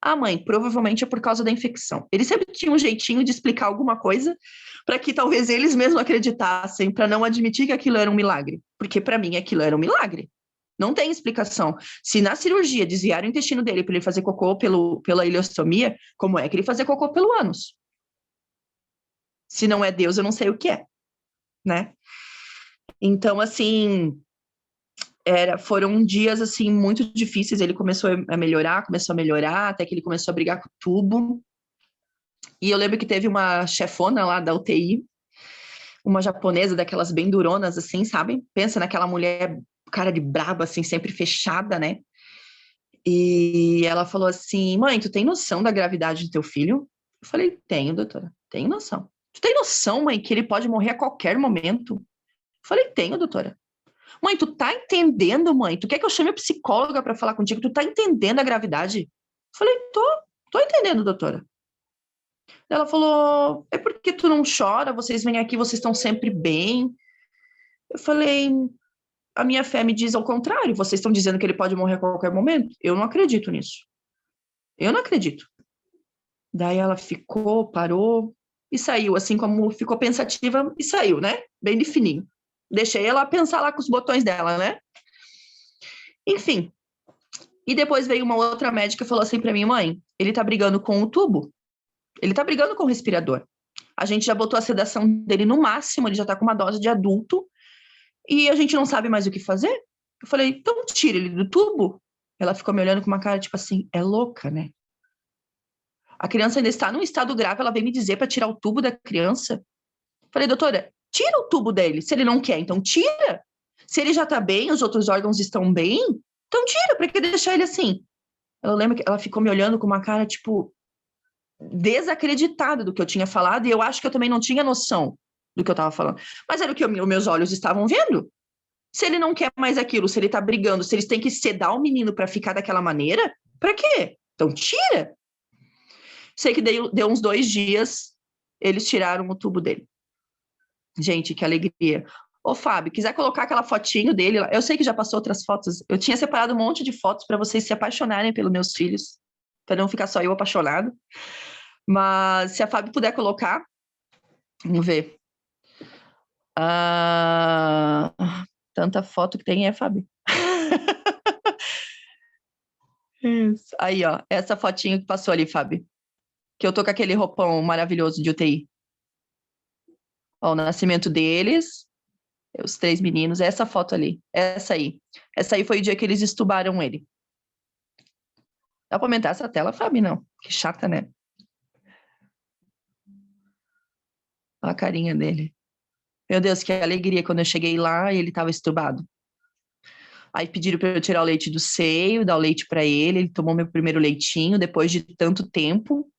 Ah, mãe, provavelmente é por causa da infecção. Ele sempre tinha um jeitinho de explicar alguma coisa para que talvez eles mesmos acreditassem, para não admitir que aquilo era um milagre. Porque para mim aquilo era um milagre. Não tem explicação. Se na cirurgia desviaram o intestino dele para ele fazer cocô pela ileostomia, como é que ele fazer cocô pelo ânus? Se não é Deus, eu não sei o que é, né? Então, assim, foram dias, assim, muito difíceis. Ele começou a melhorar, até que ele começou a brigar com o tubo. E eu lembro que teve uma chefona lá da UTI, uma japonesa daquelas bem duronas, assim, sabe? Pensa naquela mulher, cara de braba, assim, sempre fechada, né? E ela falou assim, mãe, tu tem noção da gravidade do teu filho? Eu falei, tenho, doutora, tenho noção. Tu tem noção, mãe, que ele pode morrer a qualquer momento? Eu falei, tenho, doutora. Mãe, tu tá entendendo, mãe? Tu quer que eu chame a psicóloga para falar contigo? Tu tá entendendo a gravidade? Eu falei, tô entendendo, doutora. Ela falou, é porque tu não chora, vocês vêm aqui, vocês estão sempre bem. Eu falei, a minha fé me diz ao contrário, vocês estão dizendo que ele pode morrer a qualquer momento. Eu não acredito nisso. Eu não acredito. Daí ela ficou, parou e saiu, assim como ficou pensativa e saiu, né? Bem de fininho. Deixei ela pensar lá com os botões dela, né? Enfim. E depois veio uma outra médica e falou assim para mim, mãe, ele tá brigando com o tubo. Ele tá brigando com o respirador. A gente já botou a sedação dele no máximo, ele já tá com uma dose de adulto e a gente não sabe mais o que fazer. Eu falei, então tira ele do tubo. Ela ficou me olhando com uma cara tipo assim, é louca, né? A criança ainda está num estado grave, ela veio me dizer para tirar o tubo da criança. Eu falei, doutora, tira o tubo dele. Se ele não quer, então tira. Se ele já tá bem, os outros órgãos estão bem, então tira, para que deixar ele assim? Eu lembro que ela ficou me olhando com uma cara, tipo, desacreditada do que eu tinha falado, e eu acho que eu também não tinha noção do que eu estava falando. Mas era o que meus olhos estavam vendo. Se ele não quer mais aquilo, se ele tá brigando, se eles têm que sedar o menino para ficar daquela maneira, para quê? Então tira. Sei que deu uns 2 dias, eles tiraram o tubo dele. Gente, que alegria. Ô, Fábio, quiser colocar aquela fotinho dele, eu sei que já passou outras fotos, eu tinha separado um monte de fotos para vocês se apaixonarem pelos meus filhos, para não ficar só eu apaixonado. Mas se a Fábio puder colocar, vamos ver. Tanta foto que tem, Fábio. Isso. Aí, ó, essa fotinho que passou ali, Fábio. Que eu tô com aquele roupão maravilhoso de UTI. Ó, o nascimento deles, os 3 meninos, essa foto ali, essa aí. Essa aí foi o dia que eles estubaram ele. Dá pra aumentar essa tela, Fábio? Não. Que chata, né? Olha a carinha dele. Meu Deus, que alegria quando eu cheguei lá e ele tava estubado. Aí pediram para eu tirar o leite do seio, dar o leite para ele. Ele tomou meu primeiro leitinho depois de tanto tempo.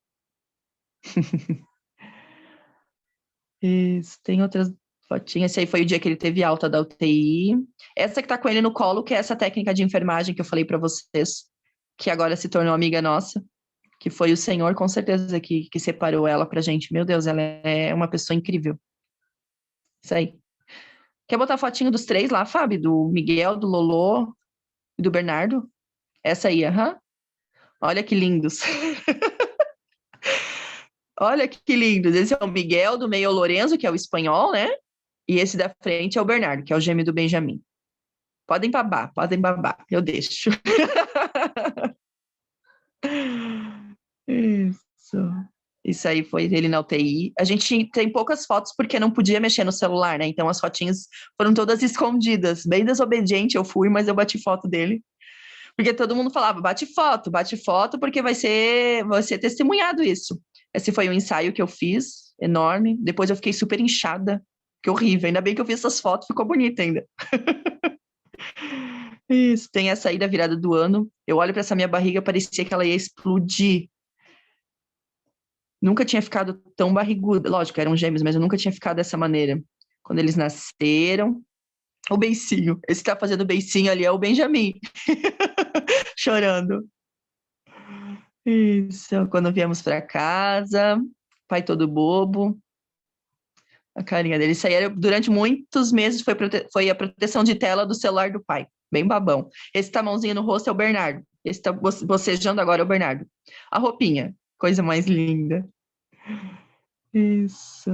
Isso, tem outras fotinhas. Esse aí foi o dia que ele teve alta da UTI. Essa que tá com ele no colo, que é essa técnica de enfermagem que eu falei para vocês, que agora se tornou amiga nossa, que foi o Senhor, com certeza, que separou ela pra gente. Meu Deus, ela é uma pessoa incrível. Isso aí. Quer botar a fotinho dos 3 lá, Fábio? Do Miguel, do Lolo e do Bernardo? Essa aí, aham. Olha que lindos. Olha que lindos. Esse é o Miguel, do meio é o Lorenzo, que é o espanhol, né? E esse da frente é o Bernardo, que é o gêmeo do Benjamin. Podem babar, podem babar. Eu deixo. Isso. Isso aí foi ele na UTI. A gente tem poucas fotos porque não podia mexer no celular, né? Então as fotinhas foram todas escondidas. Bem desobediente eu fui, mas eu bati foto dele. Porque todo mundo falava, bate foto, porque vai ser testemunhado isso. Esse foi um ensaio que eu fiz, enorme. Depois eu fiquei super inchada, que horrível. Ainda bem que eu fiz essas fotos, ficou bonita ainda. Isso, tem essa aí da virada do ano. Eu olho para essa minha barriga, parecia que ela ia explodir. Nunca tinha ficado tão barriguda. Lógico, eram gêmeos, mas eu nunca tinha ficado dessa maneira. Quando eles nasceram, o beicinho. Esse que tá fazendo o beicinho ali é o Benjamin. Chorando. Isso, quando viemos para casa, pai todo bobo, a carinha dele. Isso aí era, durante muitos meses foi a proteção de tela do celular do pai, bem babão. Esse tá mãozinha no rosto é o Bernardo. Esse tá bocejando agora é o Bernardo. A roupinha, coisa mais linda. Isso.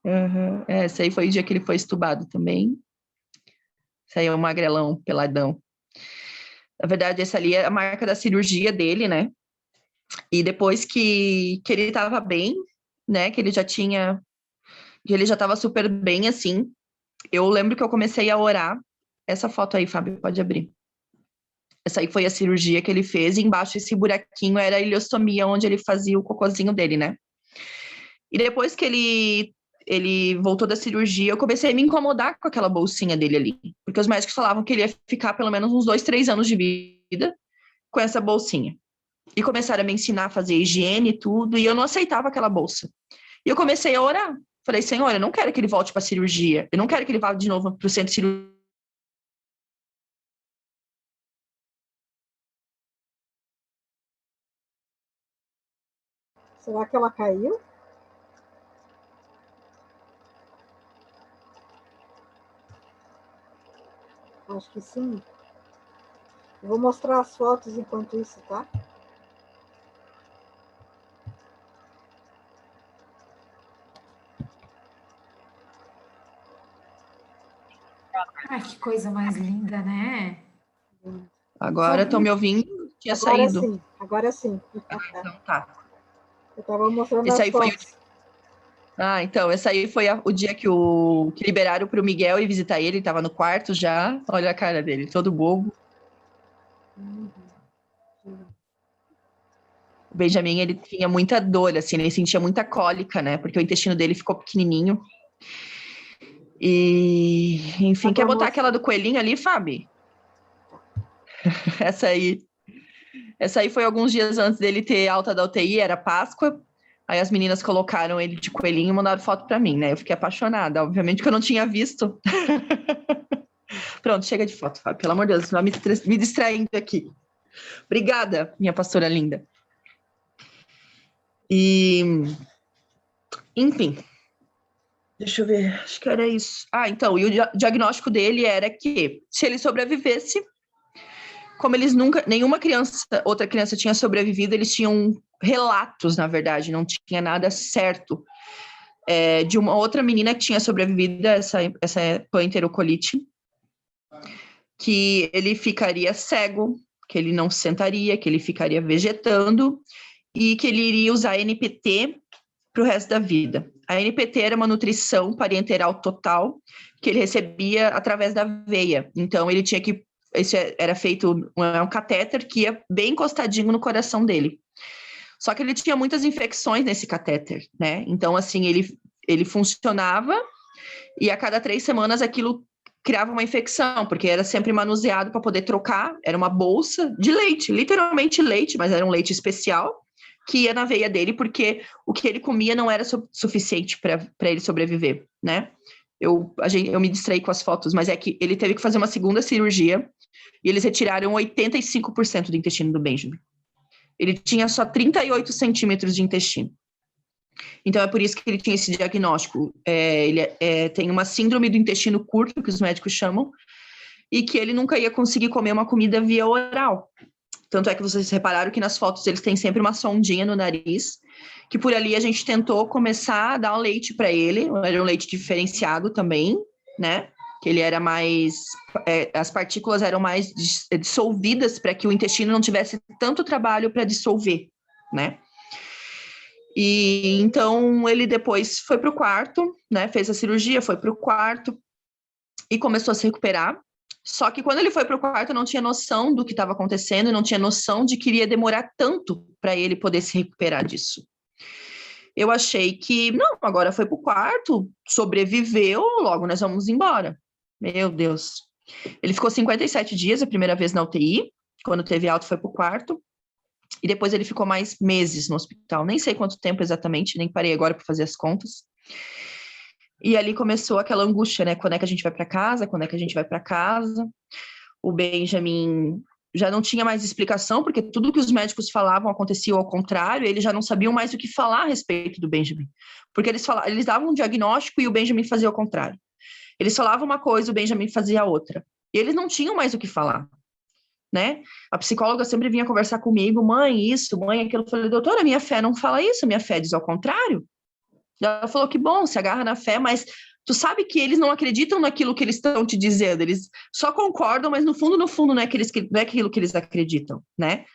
Uhum. Esse aí foi o dia que ele foi estubado também. Esse aí é o magrelão, peladão. Na verdade, essa ali é a marca da cirurgia dele, né? E depois que ele estava bem, né? Que ele já estava super bem, assim. Eu lembro que eu comecei a orar. Essa foto aí, Fábio, pode abrir. Essa aí foi a cirurgia que ele fez. E embaixo, esse buraquinho era a ileostomia, onde ele fazia o cocôzinho dele, né? E depois que ele voltou da cirurgia, eu comecei a me incomodar com aquela bolsinha dele ali. Porque os médicos falavam que ele ia ficar pelo menos uns 2, 3 anos de vida com essa bolsinha. E começaram a me ensinar a fazer higiene e tudo, e eu não aceitava aquela bolsa. E eu comecei a orar. Falei, Senhor, eu não quero que ele volte para a cirurgia. Eu não quero que ele vá de novo para o centro cirúrgico. Será que ela caiu? Acho que sim. Eu vou mostrar as fotos enquanto isso, tá? Ai, que coisa mais linda, né? Agora estão me ouvindo? Tinha agora saído. Sim, agora sim. Então tá. Eu estava mostrando Esse as aí foi fotos. então, esse aí foi o dia que liberaram para o Miguel ir visitar ele estava no quarto já. Olha a cara dele, todo bobo. O Benjamin, ele tinha muita dor, assim, ele sentia muita cólica, né? Porque o intestino dele ficou pequenininho. E, enfim, quer botar aquela do coelhinho ali, Fábio? Essa aí foi alguns dias antes dele ter alta da UTI, era Páscoa. Aí as meninas colocaram ele de coelhinho e mandaram foto para mim, né? Eu fiquei apaixonada, obviamente que eu não tinha visto. Pronto, chega de foto, Fábio. Pelo amor de Deus, vai me distraindo aqui. Obrigada, minha pastora linda. E, enfim, deixa eu ver, acho que era isso. Então, e o diagnóstico dele era que se ele sobrevivesse, como eles nunca, nenhuma outra criança tinha sobrevivido, eles tinham relatos, na verdade, não tinha nada certo, de uma outra menina que tinha sobrevivido a essa panenterocolite, que ele ficaria cego, que ele não sentaria, que ele ficaria vegetando e que ele iria usar NPT para o resto da vida. A NPT era uma nutrição parenteral total que ele recebia através da veia. Então, ele tinha que... Isso era feito um catéter que ia bem encostadinho no coração dele. Só que ele tinha muitas infecções nesse catéter, né? Então, assim, ele funcionava e a cada 3 semanas aquilo criava uma infecção, porque era sempre manuseado para poder trocar. Era uma bolsa de leite, literalmente leite, mas era um leite especial, que ia na veia dele, porque o que ele comia não era suficiente para ele sobreviver, né? Eu me distraí com as fotos, mas é que ele teve que fazer uma segunda cirurgia e eles retiraram 85% do intestino do Benjamin. Ele tinha só 38 centímetros de intestino. Então, é por isso que ele tinha esse diagnóstico. Ele tem uma síndrome do intestino curto, que os médicos chamam, e que ele nunca ia conseguir comer uma comida via oral. Tanto é que vocês repararam que nas fotos eles têm sempre uma sondinha no nariz, que por ali a gente tentou começar a dar um leite para ele, era um leite diferenciado também, né? Que ele era mais... as partículas eram mais dissolvidas para que o intestino não tivesse tanto trabalho para dissolver, né? E então ele depois foi para o quarto, né? Fez a cirurgia, foi para o quarto e começou a se recuperar. Só que quando ele foi para o quarto, não tinha noção do que estava acontecendo, não tinha noção de que iria demorar tanto para ele poder se recuperar disso. Eu achei que, não, agora foi para o quarto, sobreviveu, logo nós vamos embora. Meu Deus. Ele ficou 57 dias, a primeira vez na UTI, quando teve alta foi para o quarto, e depois ele ficou mais meses no hospital, nem sei quanto tempo exatamente, nem parei agora para fazer as contas. E ali começou aquela angústia, né? Quando é que a gente vai para casa? Quando é que a gente vai para casa? O Benjamin já não tinha mais explicação, porque tudo que os médicos falavam acontecia ao contrário, eles já não sabiam mais o que falar a respeito do Benjamin. Porque eles davam um diagnóstico e o Benjamin fazia o contrário. Eles falavam uma coisa, o Benjamin fazia outra. E eles não tinham mais o que falar, né? A psicóloga sempre vinha conversar comigo, mãe, isso, mãe, aquilo. Eu falei, doutora, minha fé não fala isso, minha fé diz ao contrário. Ela falou que bom, se agarra na fé, mas tu sabe que eles não acreditam naquilo que eles estão te dizendo, eles só concordam, mas no fundo, não é aquilo que eles acreditam, né?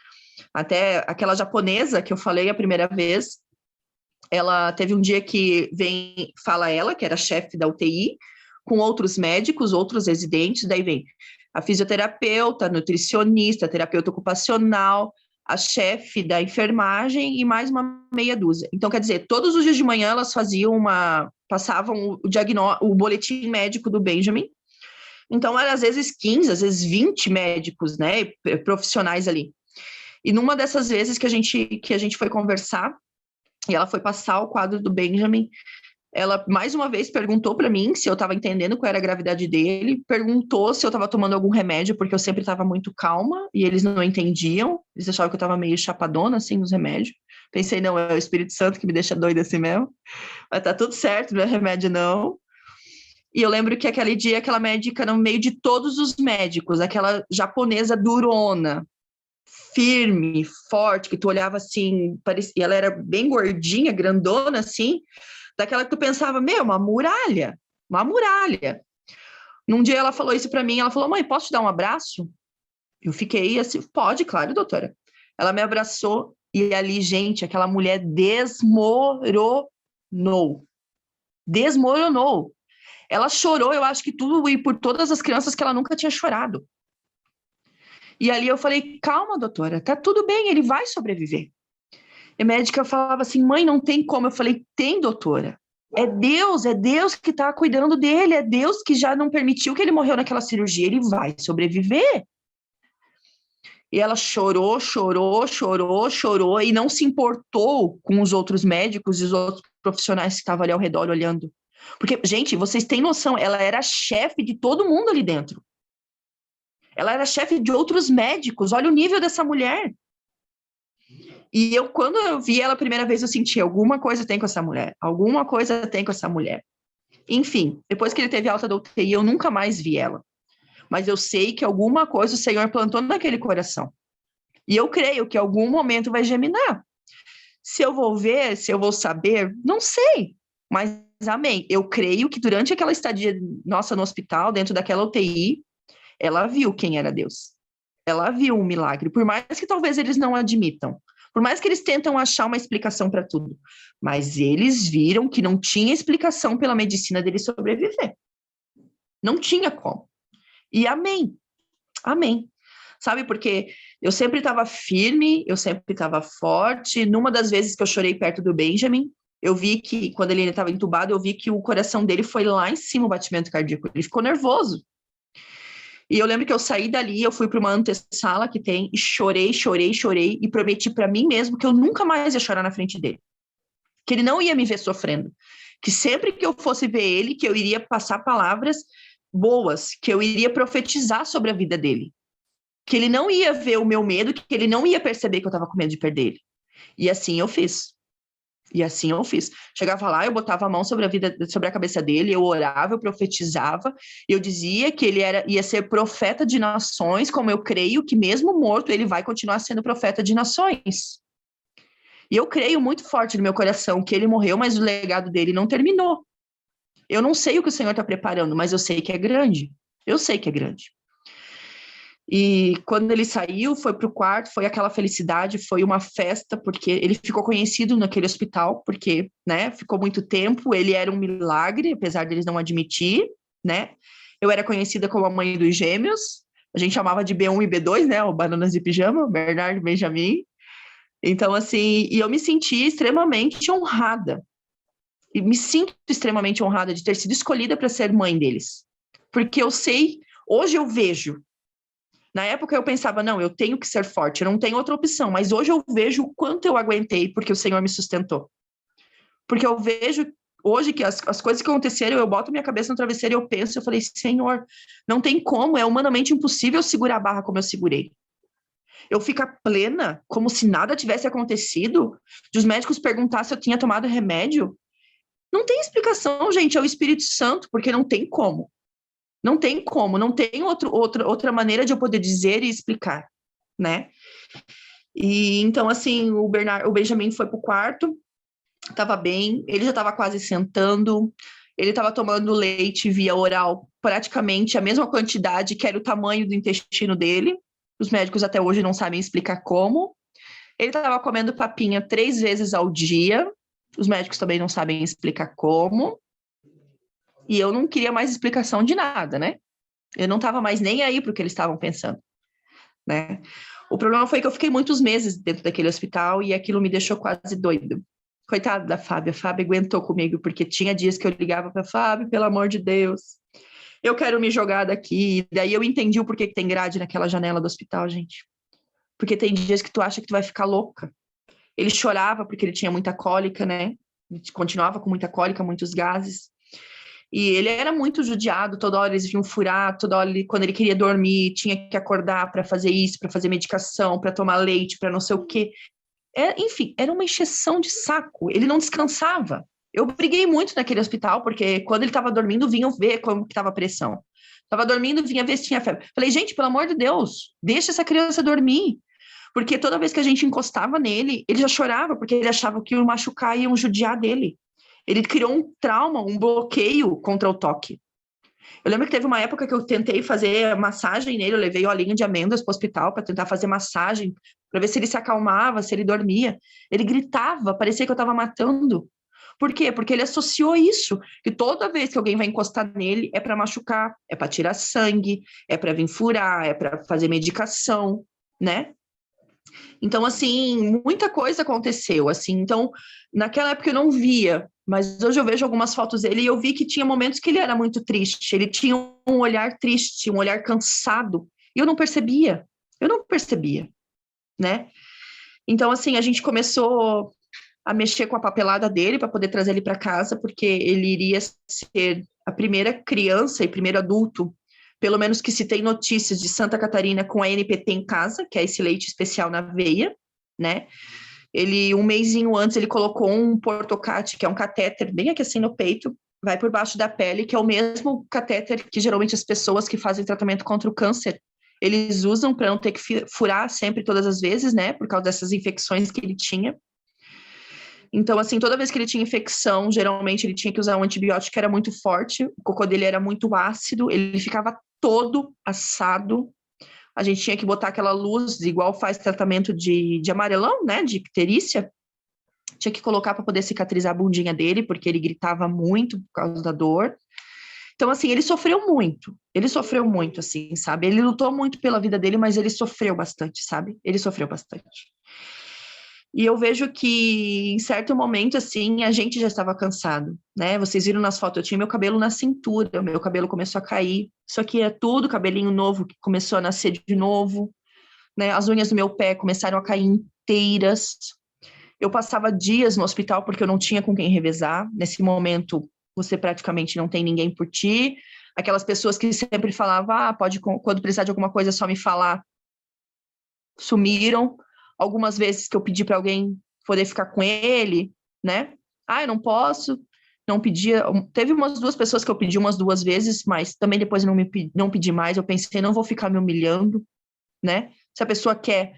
Até aquela japonesa que eu falei a primeira vez, ela teve um dia que fala ela, que era chefe da UTI, com outros médicos, outros residentes, daí vem a fisioterapeuta, a nutricionista, a terapeuta ocupacional, a chefe da enfermagem e mais uma meia dúzia. Então, quer dizer, todos os dias de manhã elas passavam o boletim médico do Benjamin. Então, era às vezes 15, às vezes 20 médicos, né, profissionais ali. E numa dessas vezes que a gente foi conversar, e ela foi passar o quadro do Benjamin, ela mais uma vez perguntou para mim se eu estava entendendo qual era a gravidade dele, perguntou se eu estava tomando algum remédio, porque eu sempre estava muito calma, e eles não entendiam, eles achavam que eu estava meio chapadona, assim, nos remédios. Pensei, não, é o Espírito Santo que me deixa doida assim mesmo, mas tá tudo certo, não é remédio não. E eu lembro que aquele dia, aquela médica, no meio de todos os médicos, aquela japonesa durona, firme, forte, que tu olhava assim, parecia, ela era bem gordinha, grandona, assim, daquela que tu pensava, uma muralha. Num dia ela falou isso para mim, ela falou, mãe, posso te dar um abraço? Eu fiquei assim, pode, claro, doutora. Ela me abraçou e ali, gente, aquela mulher desmoronou. Ela chorou, eu acho que tudo e por todas as crianças que ela nunca tinha chorado. E ali eu falei, calma, doutora, tá tudo bem, ele vai sobreviver. E a médica falava assim, mãe, não tem como. Eu falei, tem, doutora. É Deus que está cuidando dele, é Deus que já não permitiu que ele morreu naquela cirurgia, ele vai sobreviver. E ela chorou, e não se importou com os outros médicos e os outros profissionais que estavam ali ao redor olhando. Porque, gente, vocês têm noção, ela era chefe de todo mundo ali dentro. Ela era chefe de outros médicos, olha o nível dessa mulher. E quando eu vi ela a primeira vez, eu senti alguma coisa tem com essa mulher. Enfim, depois que ele teve alta da UTI, eu nunca mais vi ela. mas eu sei que alguma coisa o Senhor plantou naquele coração. E eu creio que em algum momento vai germinar. Se eu vou ver, se eu vou saber, não sei. Mas amém. Eu creio que durante aquela estadia nossa no hospital, dentro daquela UTI, ela viu quem era Deus. Ela viu um milagre, por mais que talvez eles não admitam. Por mais que eles tentam achar uma explicação para tudo. Mas eles viram que não tinha explicação pela medicina dele sobreviver. Não tinha como. E amém. Amém. Sabe, porque eu sempre estava firme, eu sempre estava forte. Numa das vezes que eu chorei perto do Benjamin, eu vi que, quando ele estava entubado, eu vi que o coração dele foi lá em cima, o batimento cardíaco. Ele ficou nervoso. E eu lembro que eu saí dali, eu fui para uma antessala que tem, e chorei, e prometi para mim mesmo que eu nunca mais ia chorar na frente dele. Que ele não ia me ver sofrendo. Que sempre que eu fosse ver ele, que eu iria passar palavras boas, que eu iria profetizar sobre a vida dele. Que ele não ia ver o meu medo, que ele não ia perceber que eu estava com medo de perder ele. E assim eu fiz. Chegava lá, eu botava a mão sobre a cabeça dele, eu orava, eu profetizava, eu dizia que ele ia ser profeta de nações, como eu creio que mesmo morto ele vai continuar sendo profeta de nações. E eu creio muito forte no meu coração que ele morreu, mas o legado dele não terminou. Eu não sei o que o Senhor está preparando, mas eu sei que é grande. Eu sei que é grande. E quando ele saiu, foi para o quarto, foi aquela felicidade, foi uma festa, porque ele ficou conhecido naquele hospital, porque, né, ficou muito tempo, ele era um milagre, apesar deles não admitir, né? Eu era conhecida como a mãe dos gêmeos, a gente chamava de B1 e B2, né, o Bananas de Pijama, Bernardo e Benjamin. Então, assim, e eu me senti extremamente honrada, e me sinto extremamente honrada de ter sido escolhida para ser mãe deles, porque eu sei, hoje eu vejo. Na época eu pensava, não, eu tenho que ser forte, eu não tenho outra opção, mas hoje eu vejo o quanto eu aguentei porque o Senhor me sustentou. Porque eu vejo hoje que as coisas que aconteceram, eu boto minha cabeça no travesseiro e eu penso, eu falei, Senhor, não tem como, é humanamente impossível segurar a barra como eu segurei. Eu ficar plena, como se nada tivesse acontecido, de os médicos perguntar se eu tinha tomado remédio. Não tem explicação, gente, é o Espírito Santo, porque não tem como. Não tem como, não tem outra maneira de eu poder dizer e explicar, né? E então, assim, o Benjamin foi pro quarto, estava bem, ele já estava quase sentando, ele estava tomando leite via oral, praticamente a mesma quantidade que era o tamanho do intestino dele. Os médicos até hoje não sabem explicar como. Ele estava comendo papinha 3 vezes ao dia, os médicos também não sabem explicar como. E eu não queria mais explicação de nada, né? Eu não estava mais nem aí para o que eles estavam pensando, né? O problema foi que eu fiquei muitos meses dentro daquele hospital e aquilo me deixou quase doida. Coitada da Fábia, a Fábia aguentou comigo, porque tinha dias que eu ligava para a Fábia, pelo amor de Deus, eu quero me jogar daqui. E daí eu entendi o porquê que tem grade naquela janela do hospital, gente. Porque tem dias que tu acha que tu vai ficar louca. Ele chorava porque ele tinha muita cólica, né? Ele continuava com muita cólica, muitos gases. E ele era muito judiado, toda hora eles vinham furar, toda hora, quando ele queria dormir, tinha que acordar para fazer isso, para fazer medicação, para tomar leite, para não sei o quê. Enfim, era uma encheção de saco, ele não descansava. Eu briguei muito naquele hospital, porque quando ele estava dormindo, vinham ver como estava a pressão. Estava dormindo, vinha ver se tinha febre. Falei, gente, pelo amor de Deus, deixa essa criança dormir. Porque toda vez que a gente encostava nele, ele já chorava, porque ele achava que iam machucar e iam judiar dele. Ele criou um trauma, um bloqueio contra o toque. Eu lembro que teve uma época que eu tentei fazer massagem nele, eu levei olhinho de amêndoas para o hospital para tentar fazer massagem, para ver se ele se acalmava, se ele dormia. Ele gritava, parecia que eu estava matando. Por quê? Porque ele associou isso, que toda vez que alguém vai encostar nele é para machucar, é para tirar sangue, é para vir furar, é para fazer medicação, né? Então, assim, muita coisa aconteceu, assim. Então, naquela época eu não via, mas hoje eu vejo algumas fotos dele e eu vi que tinha momentos que ele era muito triste, ele tinha um olhar triste, um olhar cansado, e eu não percebia, né? Então, assim, a gente começou a mexer com a papelada dele para poder trazer ele para casa, porque ele iria ser a primeira criança e primeiro adulto, pelo menos que se tem notícias de Santa Catarina com a NPT em casa, que é esse leite especial na veia, né? Ele, um mesinho antes, ele colocou um portocate, que é um catéter bem aqui assim no peito, vai por baixo da pele, que é o mesmo catéter que geralmente as pessoas que fazem tratamento contra o câncer, eles usam para não ter que furar sempre, todas as vezes, né? Por causa dessas infecções que ele tinha. Então, assim, toda vez que ele tinha infecção, geralmente ele tinha que usar um antibiótico que era muito forte, o cocô dele era muito ácido, ele ficava todo assado. A gente tinha que botar aquela luz, igual faz tratamento de amarelão, né? De icterícia. Tinha que colocar para poder cicatrizar a bundinha dele, porque ele gritava muito por causa da dor. Então, assim, ele sofreu muito, assim, sabe? Ele lutou muito pela vida dele, mas ele sofreu bastante, sabe? Ele sofreu bastante. E eu vejo que, em certo momento, assim, a gente já estava cansado, né? Vocês viram nas fotos, eu tinha meu cabelo na cintura, o meu cabelo começou a cair. Isso aqui é tudo cabelinho novo que começou a nascer de novo, né? As unhas do meu pé começaram a cair inteiras. Eu passava dias no hospital porque eu não tinha com quem revezar. Nesse momento, você praticamente não tem ninguém por ti. Aquelas pessoas que sempre falavam, pode, quando precisar de alguma coisa, é só me falar, sumiram. Algumas vezes que eu pedi para alguém poder ficar com ele, né? Eu não posso, não pedia. Teve umas 2 pessoas que eu pedi umas 2 vezes, mas também depois eu não pedi mais. Eu pensei, não vou ficar me humilhando, né? Se a pessoa quer,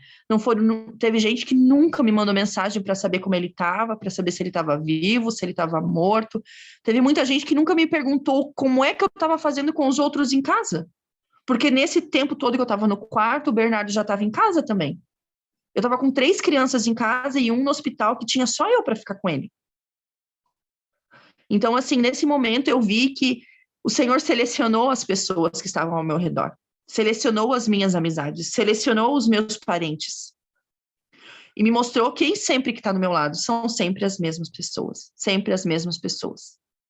teve gente que nunca me mandou mensagem para saber como ele estava, para saber se ele estava vivo, se ele estava morto. Teve muita gente que nunca me perguntou como é que eu estava fazendo com os outros em casa. Porque nesse tempo todo que eu estava no quarto, o Bernardo já estava em casa também. Eu estava com 3 crianças em casa e um no hospital que tinha só eu para ficar com ele. Então, assim, nesse momento eu vi que o Senhor selecionou as pessoas que estavam ao meu redor. Selecionou as minhas amizades, selecionou os meus parentes. E me mostrou quem sempre que está do meu lado são sempre as mesmas pessoas,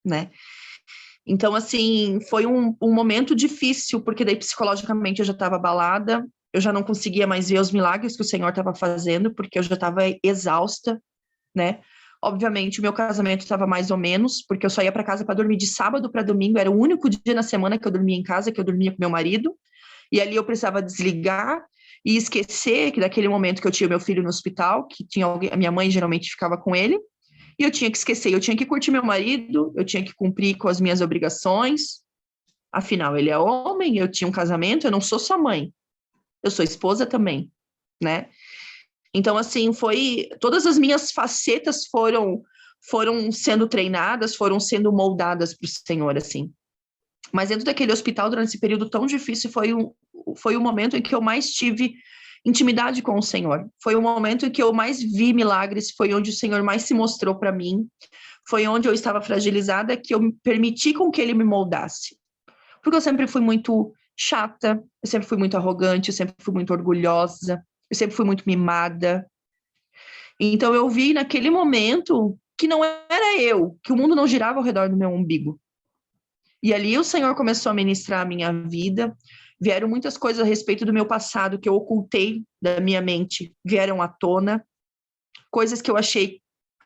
né? Então, assim, foi um momento difícil, porque daí psicologicamente eu já estava abalada, eu já não conseguia mais ver os milagres que o Senhor estava fazendo, porque eu já estava exausta, né? Obviamente, o meu casamento estava mais ou menos, porque eu só ia para casa para dormir de sábado para domingo, era o único dia na semana que eu dormia em casa, que eu dormia com meu marido. E ali eu precisava desligar e esquecer que daquele momento que eu tinha meu filho no hospital, que tinha alguém, a minha mãe geralmente ficava com ele, e eu tinha que esquecer, eu tinha que curtir meu marido, eu tinha que cumprir com as minhas obrigações. Afinal, ele é homem, eu tinha um casamento, eu não sou só mãe, eu sou esposa também, né? Então, assim, todas as minhas facetas foram sendo treinadas, foram sendo moldadas para o Senhor, assim. Mas dentro daquele hospital, durante esse período tão difícil, foi o momento em que eu mais tive intimidade com o Senhor. Foi o momento em que eu mais vi milagres, foi onde o Senhor mais se mostrou para mim, foi onde eu estava fragilizada, que eu me permiti com que Ele me moldasse. Porque eu sempre fui muito chata, eu sempre fui muito arrogante, eu sempre fui muito orgulhosa, eu sempre fui muito mimada. Então eu vi naquele momento que não era eu, que o mundo não girava ao redor do meu umbigo. E ali o Senhor começou a ministrar a minha vida, vieram muitas coisas a respeito do meu passado que eu ocultei da minha mente, vieram à tona, coisas que eu achei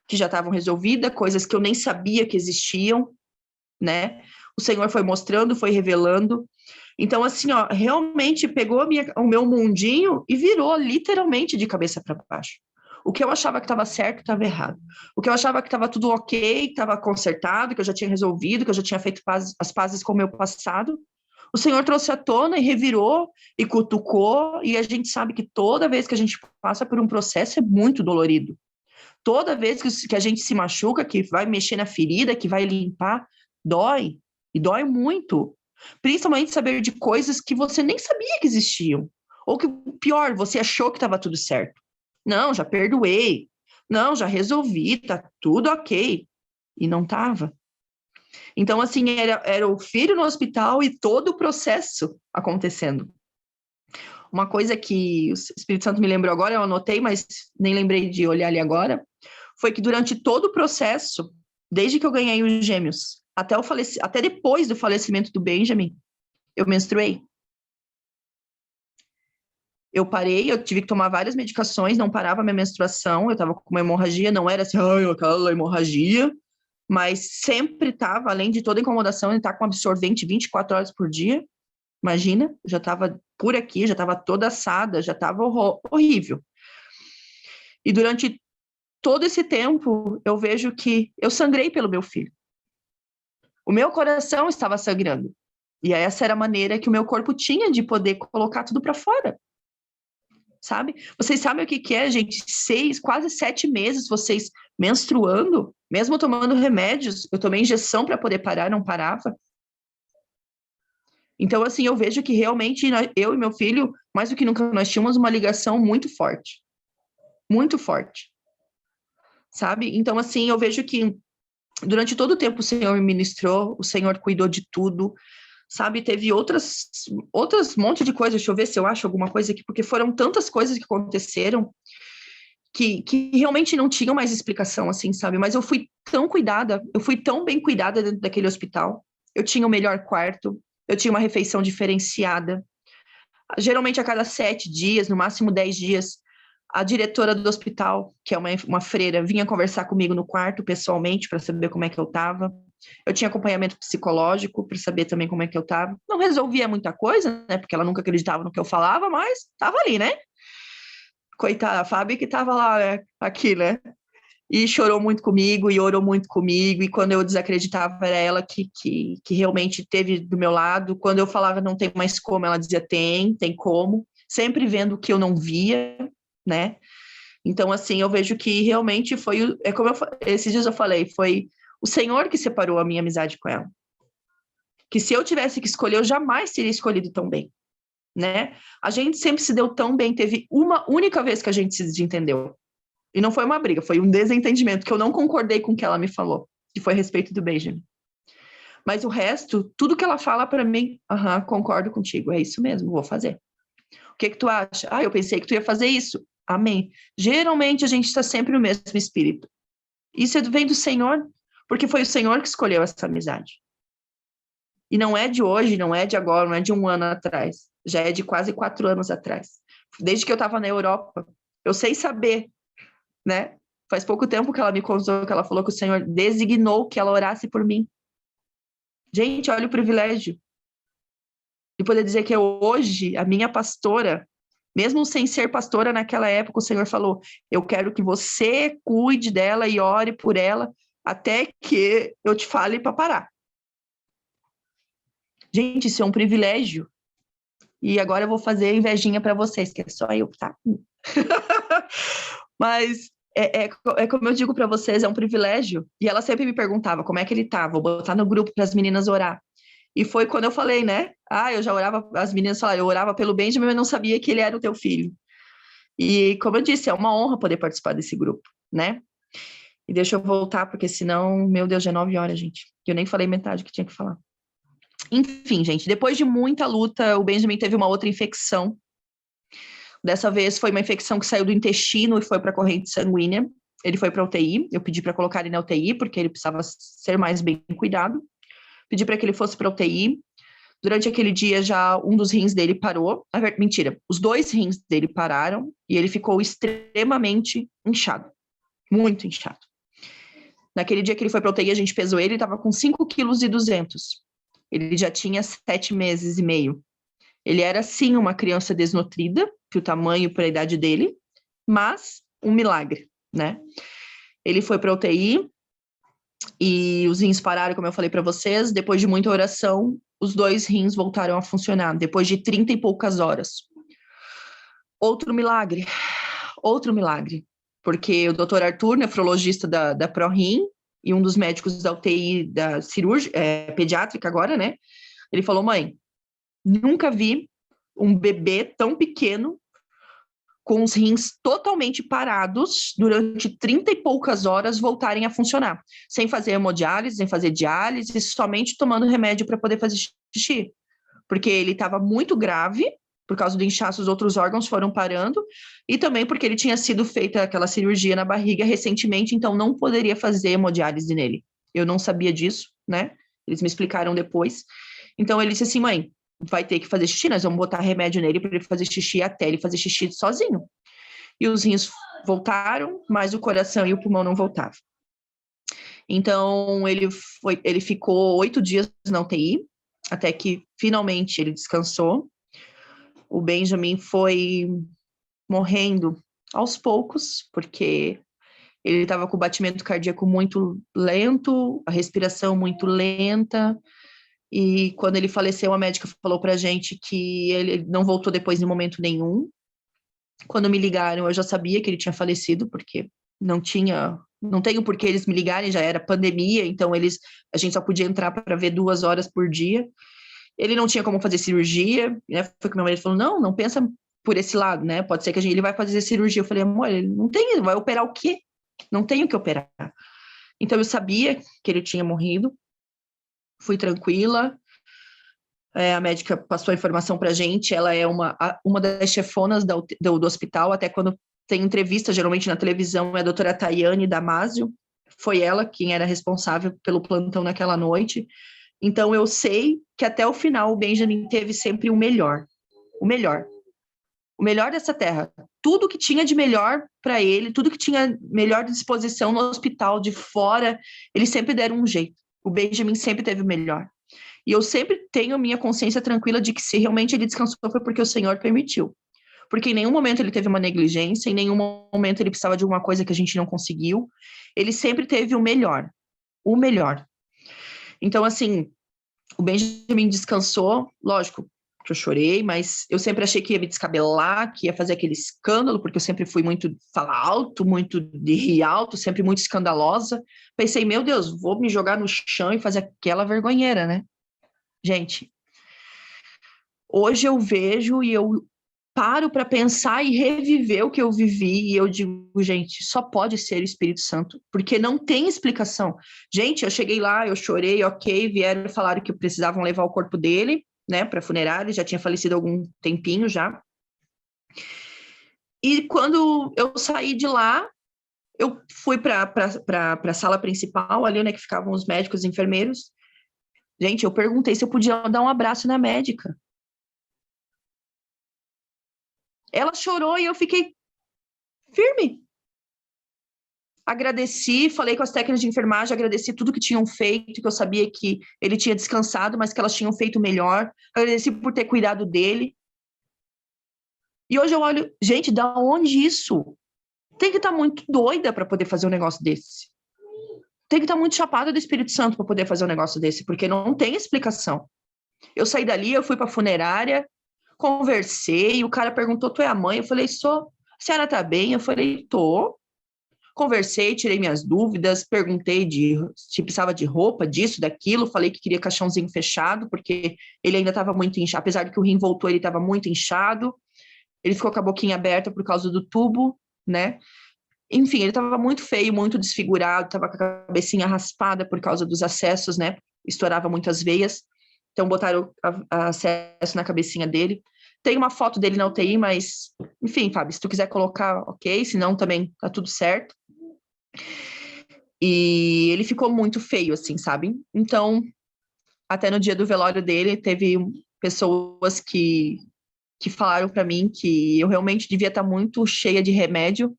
que já estavam resolvidas, coisas que eu nem sabia que existiam, né? O Senhor foi mostrando, foi revelando. Então, assim, realmente pegou o meu mundinho e virou literalmente de cabeça para baixo. O que eu achava que estava certo, estava errado. O que eu achava que estava tudo ok, que estava consertado, que eu já tinha resolvido, que eu já tinha feito as pazes com o meu passado, o Senhor trouxe à tona e revirou e cutucou, e a gente sabe que toda vez que a gente passa por um processo é muito dolorido. Toda vez que a gente se machuca, que vai mexer na ferida, que vai limpar, dói, e dói muito. Principalmente saber de coisas que você nem sabia que existiam. Ou que, pior, você achou que estava tudo certo. Não, já perdoei. Não, já resolvi, tá tudo ok. E não estava. Então, assim, era o filho no hospital e todo o processo acontecendo. Uma coisa que o Espírito Santo me lembrou agora, eu anotei, mas nem lembrei de olhar ali agora, foi que durante todo o processo, desde que eu ganhei os gêmeos, até depois do falecimento do Benjamin, eu menstruei. Eu parei, eu tive que tomar várias medicações, não parava a minha menstruação, eu estava com uma hemorragia, não era assim, aquela hemorragia, mas sempre estava, além de toda a incomodação, de estar com absorvente 24 horas por dia. Imagina, já estava por aqui, já estava toda assada, já estava horrível. E durante todo esse tempo, eu vejo que eu sangrei pelo meu filho. O meu coração estava sangrando. E essa era a maneira que o meu corpo tinha de poder colocar tudo para fora. Sabe? Vocês sabem o que é, gente? 6, quase 7 meses vocês menstruando, mesmo tomando remédios. Eu tomei injeção para poder parar, não parava. Então, assim, eu vejo que realmente eu e meu filho, mais do que nunca, nós tínhamos uma ligação muito forte. Muito forte. Sabe? Então, assim, eu vejo que durante todo o tempo o Senhor me ministrou, o Senhor cuidou de tudo, sabe? Teve outras monte de coisas, deixa eu ver se eu acho alguma coisa aqui, porque foram tantas coisas que aconteceram que realmente não tinham mais explicação, assim, sabe? Mas eu fui tão cuidada, eu fui tão bem cuidada dentro daquele hospital, eu tinha o melhor quarto, eu tinha uma refeição diferenciada, geralmente a cada 7 dias, no máximo 10 dias, a diretora do hospital, que é uma freira, vinha conversar comigo no quarto, pessoalmente, para saber como é que eu estava. Eu tinha acompanhamento psicológico para saber também como é que eu estava. Não resolvia muita coisa, né? Porque ela nunca acreditava no que eu falava, mas estava ali, né? Coitada, a Fábio que estava lá, né? Aqui, né? E chorou muito comigo, e orou muito comigo, e quando eu desacreditava, era ela que realmente esteve do meu lado. Quando eu falava não tem mais como, ela dizia tem como. Sempre vendo o que eu não via, né? Então, assim, eu vejo que realmente foi, como esses dias eu falei, foi o Senhor que separou a minha amizade com ela. Que se eu tivesse que escolher, eu jamais teria escolhido tão bem, né? A gente sempre se deu tão bem, teve uma única vez que a gente se desentendeu. E não foi uma briga, foi um desentendimento, que eu não concordei com o que ela me falou, que foi a respeito do Benjamin. Mas o resto, tudo que ela fala para mim, concordo contigo, é isso mesmo, vou fazer. O que tu acha? Eu pensei que tu ia fazer isso. Amém. Geralmente a gente está sempre no mesmo espírito. Isso vem do Senhor, porque foi o Senhor que escolheu essa amizade. E não é de hoje, não é de agora, não é de um ano atrás. Já é de quase 4 anos atrás. Desde que eu estava na Europa, eu sei saber, né? Faz pouco tempo que ela me contou, que ela falou que o Senhor designou que ela orasse por mim. Gente, olha o privilégio de poder dizer que hoje a minha pastora, mesmo sem ser pastora naquela época, o Senhor falou, eu quero que você cuide dela e ore por ela até que eu te fale para parar. Gente, isso é um privilégio. E agora eu vou fazer invejinha para vocês, que é só eu, tá? Mas é como eu digo para vocês, é um privilégio. E ela sempre me perguntava como é que ele tá, vou botar no grupo para as meninas orar. E foi quando eu falei, né? Eu já orava, as meninas falaram, eu orava pelo Benjamin, mas não sabia que ele era o teu filho. E como eu disse, é uma honra poder participar desse grupo, né? E deixa eu voltar, porque senão, meu Deus, já é 9 horas, gente. Eu nem falei metade que tinha que falar. Enfim, gente, depois de muita luta, o Benjamin teve uma outra infecção. Dessa vez foi uma infecção que saiu do intestino e foi para a corrente sanguínea. Ele foi para a UTI. Eu pedi para colocar ele na UTI, porque ele precisava ser mais bem cuidado. Pedi para que ele fosse para a UTI. Durante aquele dia, já um dos rins dele parou. Mentira, os 2 rins dele pararam e ele ficou extremamente inchado. Muito inchado. Naquele dia que ele foi para a UTI, a gente pesou ele estava com 5,2 kg. Ele já tinha 7 meses e meio. Ele era, sim, uma criança desnutrida, pelo tamanho, pela idade dele, mas um milagre, né? Ele foi para a UTI e os rins pararam, como eu falei para vocês. Depois de muita oração, os 2 rins voltaram a funcionar, depois de 30 e poucas horas. Outro milagre, porque o Dr. Arthur, nefrologista da ProRim, e um dos médicos da UTI da pediátrica agora, né? Ele falou, mãe, nunca vi um bebê tão pequeno com os rins totalmente parados durante 30 e poucas horas voltarem a funcionar, sem fazer hemodiálise, sem fazer diálise, somente tomando remédio para poder fazer xixi, porque ele estava muito grave, por causa do inchaço, os outros órgãos foram parando, e também porque ele tinha sido feita aquela cirurgia na barriga recentemente, então não poderia fazer hemodiálise nele. Eu não sabia disso, né? Eles me explicaram depois. Então ele disse assim, mãe, vai ter que fazer xixi, nós vamos botar remédio nele para ele fazer xixi até ele fazer xixi sozinho. E os rins voltaram, mas o coração e o pulmão não voltavam. Então, ele ficou 8 dias na UTI, até que finalmente ele descansou. O Benjamin foi morrendo aos poucos, porque Ele estava com o batimento cardíaco muito lento, a respiração muito lenta, e quando ele faleceu, a médica falou pra gente que ele não voltou depois em momento nenhum. Quando me ligaram, eu já sabia que ele tinha falecido, porque não tenho por que eles me ligarem, já era pandemia, então a gente só podia entrar para ver 2 horas por dia. Ele não tinha como fazer cirurgia, né? Foi que meu marido falou, não pensa por esse lado, né? Pode ser que ele vai fazer cirurgia. Eu falei, amor, ele não tem, ele vai operar o quê? Não tenho o que operar. Então eu sabia que ele tinha morrido, fui tranquila. A médica passou a informação para a gente, ela é uma das chefonas do hospital, até quando tem entrevista, geralmente na televisão, é a doutora Tayane Damasio, foi ela quem era responsável pelo plantão naquela noite. Então eu sei que até o final o Benjamin teve sempre o melhor dessa terra. Tudo que tinha de melhor para ele, tudo que tinha melhor disposição no hospital, de fora, eles sempre deram um jeito. O Benjamin sempre teve o melhor. E eu sempre tenho a minha consciência tranquila de que se realmente ele descansou foi porque o Senhor permitiu. Porque em nenhum momento ele teve uma negligência, em nenhum momento ele precisava de alguma coisa que a gente não conseguiu. Ele sempre teve o melhor. O melhor. Então, assim, o Benjamin descansou, lógico, que eu chorei, mas eu sempre achei que ia me descabelar, que ia fazer aquele escândalo, porque eu sempre fui muito falar alto, muito de rir alto, sempre muito escandalosa. Pensei, meu Deus, vou me jogar no chão e fazer aquela vergonheira, né? Gente, hoje eu vejo e eu paro para pensar e reviver o que eu vivi e eu digo, gente, só pode ser o Espírito Santo, porque não tem explicação. Gente, eu cheguei lá, eu chorei, ok, vieram e falaram que precisavam levar o corpo dele, né, para funerária, ele já tinha falecido há algum tempinho já. E quando eu saí de lá, eu fui para a sala principal, ali onde é que ficavam os médicos e enfermeiros. Gente, eu perguntei se eu podia dar um abraço na médica. Ela chorou e eu fiquei firme. Agradeci, falei com as técnicas de enfermagem, agradeci tudo que tinham feito, que eu sabia que ele tinha descansado, mas que elas tinham feito melhor. Agradeci por ter cuidado dele. E hoje eu olho, gente, da onde isso? Tem que estar muito doida para poder fazer um negócio desse. Tem que estar muito chapada do Espírito Santo para poder fazer um negócio desse, porque não tem explicação. Eu saí dali, eu fui para a funerária, conversei, o cara perguntou, tu é a mãe? Eu falei, sou. A senhora tá bem? Eu falei, tô. Conversei, tirei minhas dúvidas, perguntei se precisava de roupa, disso, daquilo, falei que queria caixãozinho fechado, porque ele ainda estava muito inchado, apesar de que o rim voltou, ele estava muito inchado, ele ficou com a boquinha aberta por causa do tubo, né? Enfim, ele estava muito feio, muito desfigurado, estava com a cabecinha raspada por causa dos acessos, né? Estourava muitas veias, então botaram acesso na cabecinha dele. Tem uma foto dele na UTI, mas, enfim, Fábio, se tu quiser colocar, ok, senão também tá tudo certo. E ele ficou muito feio, assim, sabe? Então, até no dia do velório dele, teve pessoas que falaram para mim que eu realmente devia estar muito cheia de remédio.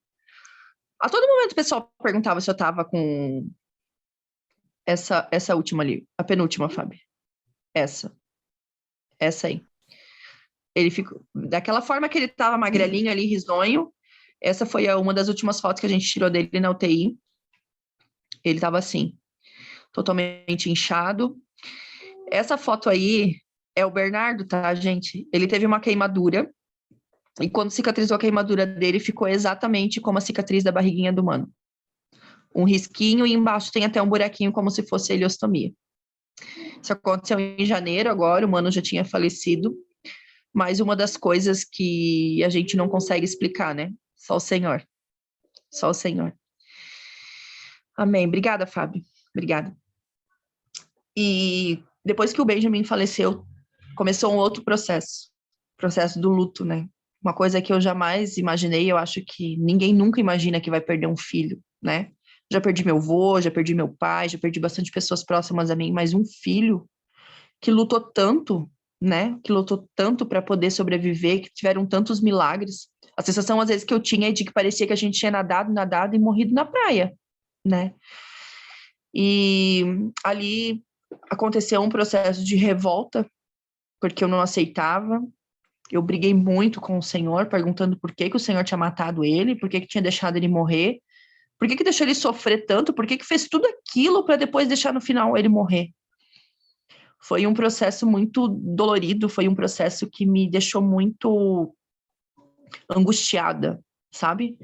A todo momento o pessoal perguntava se eu tava com essa última ali, a penúltima, Fábio. Essa aí. Ele ficou daquela forma que ele tava magrelinho ali, risonho. Essa foi uma das últimas fotos que a gente tirou dele na UTI. Ele tava assim, totalmente inchado. Essa foto aí é o Bernardo, tá, gente? Ele teve uma queimadura, e quando cicatrizou a queimadura dele, ficou exatamente como a cicatriz da barriguinha do Mano. Um risquinho e embaixo tem até um buraquinho como se fosse ileostomia. Isso aconteceu em janeiro agora, o Mano já tinha falecido, mas uma das coisas que a gente não consegue explicar, né? Só o Senhor. Só o Senhor. Amém. Obrigada, Fábio. Obrigada. E depois que o Benjamin faleceu, começou um outro processo do luto, né? Uma coisa que eu jamais imaginei, eu acho que ninguém nunca imagina que vai perder um filho, né? Já perdi meu avô, já perdi meu pai, já perdi bastante pessoas próximas a mim, mas um filho que lutou tanto, né? Que lutou tanto para poder sobreviver, que tiveram tantos milagres. A sensação, às vezes, que eu tinha é de que parecia que a gente tinha nadado e morrido na praia, né? E ali aconteceu um processo de revolta, porque eu não aceitava. Eu briguei muito com o Senhor, perguntando por que o Senhor tinha matado ele, por que tinha deixado ele morrer. Por que que deixou ele sofrer tanto? Por que que fez tudo aquilo para depois deixar no final ele morrer? Foi um processo muito dolorido, foi um processo que me deixou muito angustiada, sabe?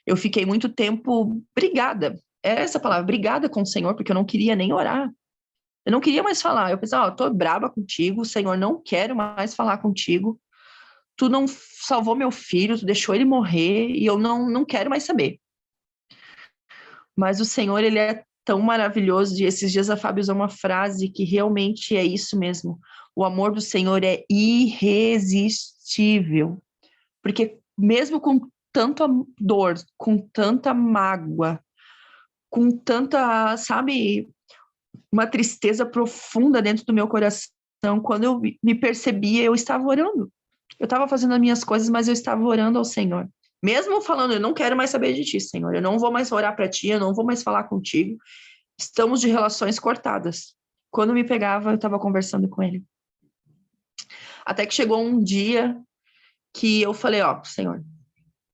Eu fiquei muito tempo brigada. É essa palavra, brigada com o Senhor, porque eu não queria nem orar. Eu não queria mais falar. Eu pensava, ó, tô braba contigo, Senhor, não quero mais falar contigo. Tu não salvou meu filho, tu deixou ele morrer e eu não quero mais saber. Mas o Senhor, ele é tão maravilhoso. E esses dias a Fábio usou uma frase que realmente é isso mesmo. O amor do Senhor é irresistível. Porque mesmo com tanta dor, com tanta mágoa, com tanta, sabe, uma tristeza profunda dentro do meu coração, quando eu me percebia, eu estava orando. Eu estava fazendo as minhas coisas, mas eu estava orando ao Senhor. Mesmo falando, eu não quero mais saber de ti, Senhor. Eu não vou mais orar para ti, eu não vou mais falar contigo. Estamos de relações cortadas. Quando me pegava, eu estava conversando com ele. Até que chegou um dia que eu falei, ó, Senhor,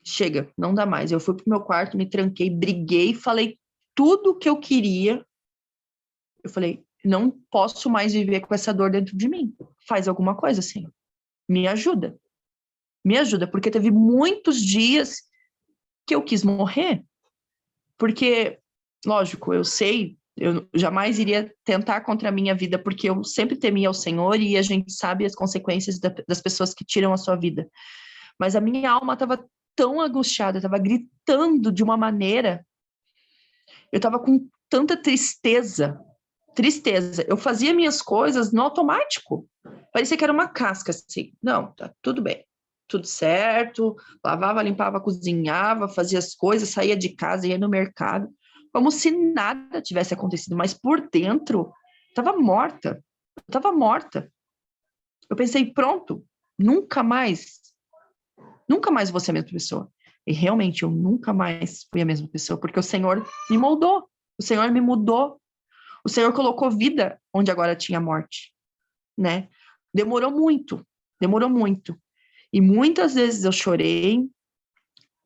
chega, não dá mais. Eu fui pro meu quarto, me tranquei, briguei, falei tudo o que eu queria. Eu falei, não posso mais viver com essa dor dentro de mim. Faz alguma coisa, Senhor. Me ajuda. Me ajuda, porque teve muitos dias que eu quis morrer. Porque, lógico, eu sei, eu jamais iria tentar contra a minha vida, porque eu sempre temia ao Senhor e a gente sabe as consequências das pessoas que tiram a sua vida. Mas a minha alma estava tão angustiada, estava gritando de uma maneira, eu estava com tanta tristeza. Eu fazia minhas coisas no automático. Parecia que era uma casca, assim. Não, tá tudo bem. Tudo certo. Lavava, limpava, cozinhava, fazia as coisas, saía de casa, ia no mercado. Como se nada tivesse acontecido. Mas por dentro, estava morta. Eu estava morta. Eu pensei, pronto, nunca mais vou ser a mesma pessoa. E realmente eu nunca mais fui a mesma pessoa, porque o Senhor me moldou. O Senhor me mudou. O Senhor colocou vida onde agora tinha morte, né? Demorou muito. E muitas vezes eu chorei,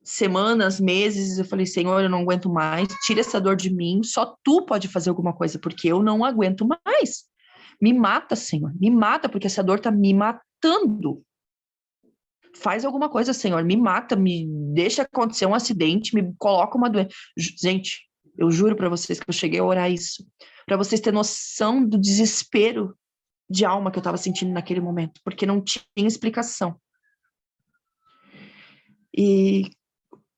semanas, meses, eu falei, Senhor, eu não aguento mais, tira essa dor de mim, só tu pode fazer alguma coisa, porque eu não aguento mais. Me mata, Senhor, me mata, porque essa dor tá me matando. Faz alguma coisa, Senhor, me mata, me deixa acontecer um acidente, me coloca uma doença. Gente, eu juro para vocês que eu cheguei a orar isso, para vocês terem noção do desespero de alma que eu estava sentindo naquele momento, porque não tinha explicação. E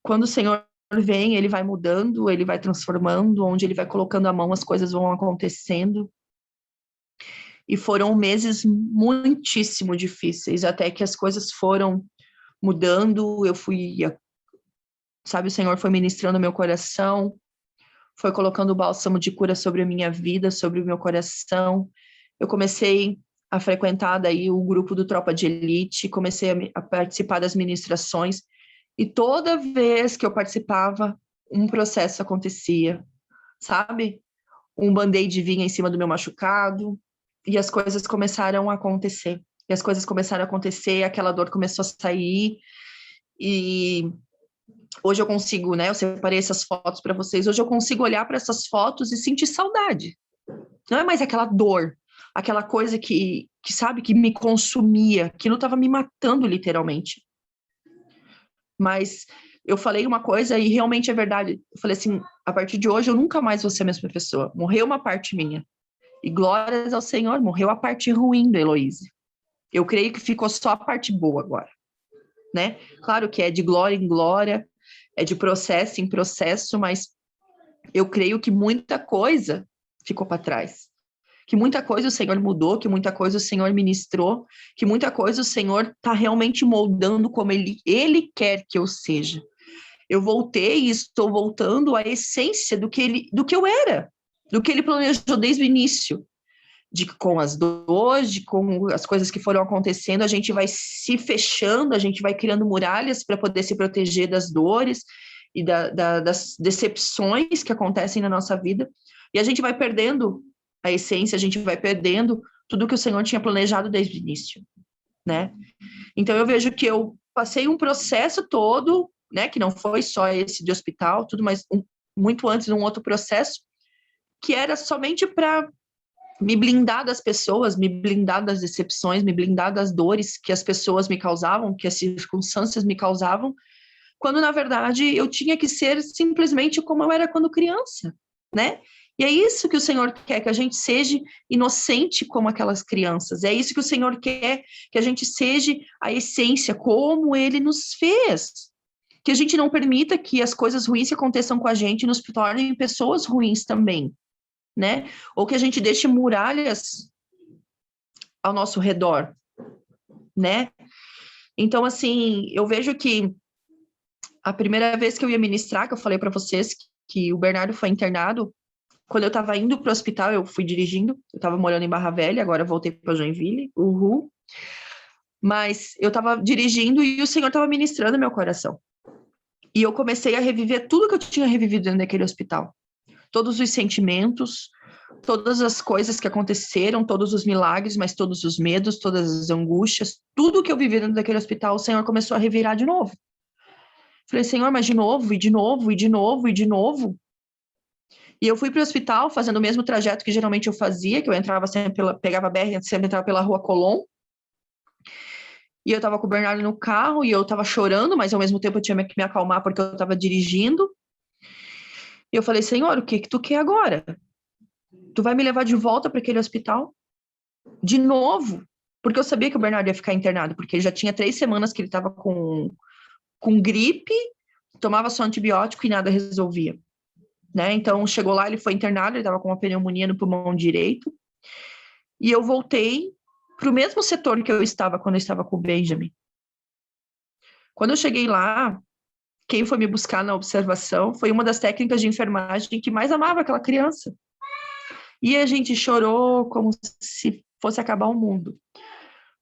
quando o Senhor vem, ele vai mudando, ele vai transformando, onde ele vai colocando a mão, as coisas vão acontecendo. E foram meses muitíssimo difíceis, até que as coisas foram mudando, sabe, o Senhor foi ministrando meu coração, foi colocando o bálsamo de cura sobre a minha vida, sobre o meu coração. Eu comecei a frequentar daí o grupo do Tropa de Elite, comecei a participar das ministrações, e toda vez que eu participava, um processo acontecia, sabe? Um band-aid vinha em cima do meu machucado, e as coisas começaram a acontecer. Aquela dor começou a sair, e hoje eu consigo, né? Eu separei essas fotos para vocês. Hoje eu consigo olhar para essas fotos e sentir saudade. Não é mais aquela dor, aquela coisa que sabe, que me consumia. Aquilo estava me matando, literalmente. Mas eu falei uma coisa e realmente é verdade. Eu falei assim, a partir de hoje eu nunca mais vou ser a mesma pessoa. Morreu uma parte minha. E glórias ao Senhor, morreu a parte ruim da Heloíse. Eu creio que ficou só a parte boa agora, né? Claro que é de glória em glória, é de processo em processo, mas eu creio que muita coisa ficou para trás. Que muita coisa o Senhor mudou, que muita coisa o Senhor ministrou, que muita coisa o Senhor está realmente moldando como Ele quer que eu seja. Eu voltei e estou voltando à essência do que eu era, do que Ele planejou desde o início. Com as dores, com as coisas que foram acontecendo, a gente vai se fechando, a gente vai criando muralhas para poder se proteger das dores e das decepções que acontecem na nossa vida, e a gente vai perdendo a essência, a gente vai perdendo tudo que o Senhor tinha planejado desde o início, né? Então eu vejo que eu passei um processo todo, né, que não foi só esse de hospital, tudo, mas muito antes, num outro processo, que era somente para me blindar das pessoas, me blindar das decepções, me blindar das dores que as pessoas me causavam, que as circunstâncias me causavam, quando, na verdade, eu tinha que ser simplesmente como eu era quando criança, né? E é isso que o Senhor quer, que a gente seja inocente como aquelas crianças. É isso que o Senhor quer, que a gente seja a essência, como Ele nos fez. Que a gente não permita que as coisas ruins que aconteçam com a gente nos tornem pessoas ruins também, né? Ou que a gente deixe muralhas ao nosso redor, né? Então, assim, eu vejo que a primeira vez que eu ia ministrar, que eu falei para vocês que o Bernardo foi internado, quando eu estava indo para o hospital, eu fui dirigindo, eu estava morando em Barra Velha, agora eu voltei para Joinville, uhul. Mas eu estava dirigindo e o Senhor estava ministrando meu coração. E eu comecei a reviver tudo que eu tinha revivido dentro daquele hospital. Todos os sentimentos, todas as coisas que aconteceram, todos os milagres, mas todos os medos, todas as angústias, tudo que eu vivi dentro daquele hospital, o Senhor começou a revirar de novo. Falei, Senhor, mas de novo, e de novo, e de novo, e de novo. E eu fui para o hospital fazendo o mesmo trajeto que geralmente eu fazia, que eu entrava sempre pegava a BR, sempre entrava pela Rua Colomb. E eu estava com o Bernardo no carro e eu estava chorando, mas ao mesmo tempo eu tinha que me acalmar porque eu estava dirigindo. E eu falei, Senhor, o que tu quer agora? Tu vai me levar de volta para aquele hospital? De novo? Porque eu sabia que o Bernardo ia ficar internado, porque já tinha 3 semanas que ele estava com gripe, tomava só antibiótico e nada resolvia. Né? Então, chegou lá, ele foi internado, ele estava com uma pneumonia no pulmão direito, e eu voltei para o mesmo setor que eu estava quando eu estava com o Benjamin. Quando eu cheguei lá, quem foi me buscar na observação foi uma das técnicas de enfermagem que mais amava aquela criança. E a gente chorou como se fosse acabar o mundo.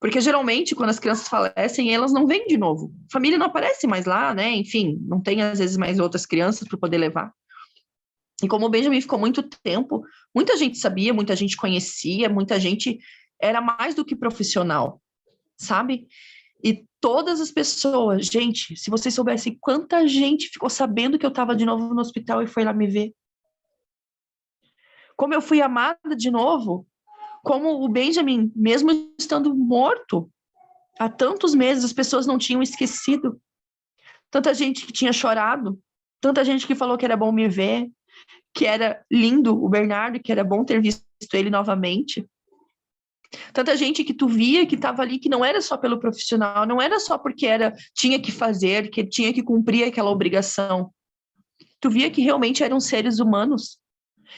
Porque, geralmente, quando as crianças falecem, elas não vêm de novo. A família não aparece mais lá, né? Enfim, não tem, às vezes, mais outras crianças para poder levar. E como o Benjamin ficou muito tempo, muita gente sabia, muita gente conhecia, muita gente era mais do que profissional, sabe? E todas as pessoas, gente, se vocês soubessem quanta gente ficou sabendo que eu estava de novo no hospital e foi lá me ver. Como eu fui amada de novo, como o Benjamin, mesmo estando morto há tantos meses, as pessoas não tinham esquecido. Tanta gente que tinha chorado, tanta gente que falou que era bom me ver, que era lindo o Bernardo, que era bom ter visto ele novamente. Tanta gente que tu via que estava ali, que não era só pelo profissional, não era só porque tinha que fazer, que tinha que cumprir aquela obrigação. Tu via que realmente eram seres humanos,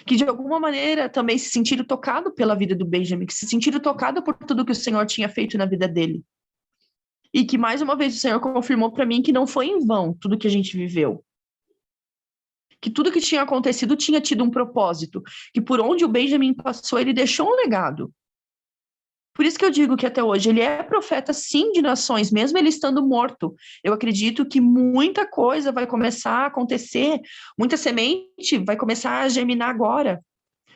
que de alguma maneira também se sentiram tocados pela vida do Benjamin, que se sentiram tocados por tudo que o Senhor tinha feito na vida dele. E que mais uma vez o Senhor confirmou para mim que não foi em vão tudo que a gente viveu. Que tudo que tinha acontecido tinha tido um propósito, que por onde o Benjamin passou, ele deixou um legado. Por isso que eu digo que até hoje ele é profeta, sim, de nações, mesmo ele estando morto. Eu acredito que muita coisa vai começar a acontecer, muita semente vai começar a germinar agora.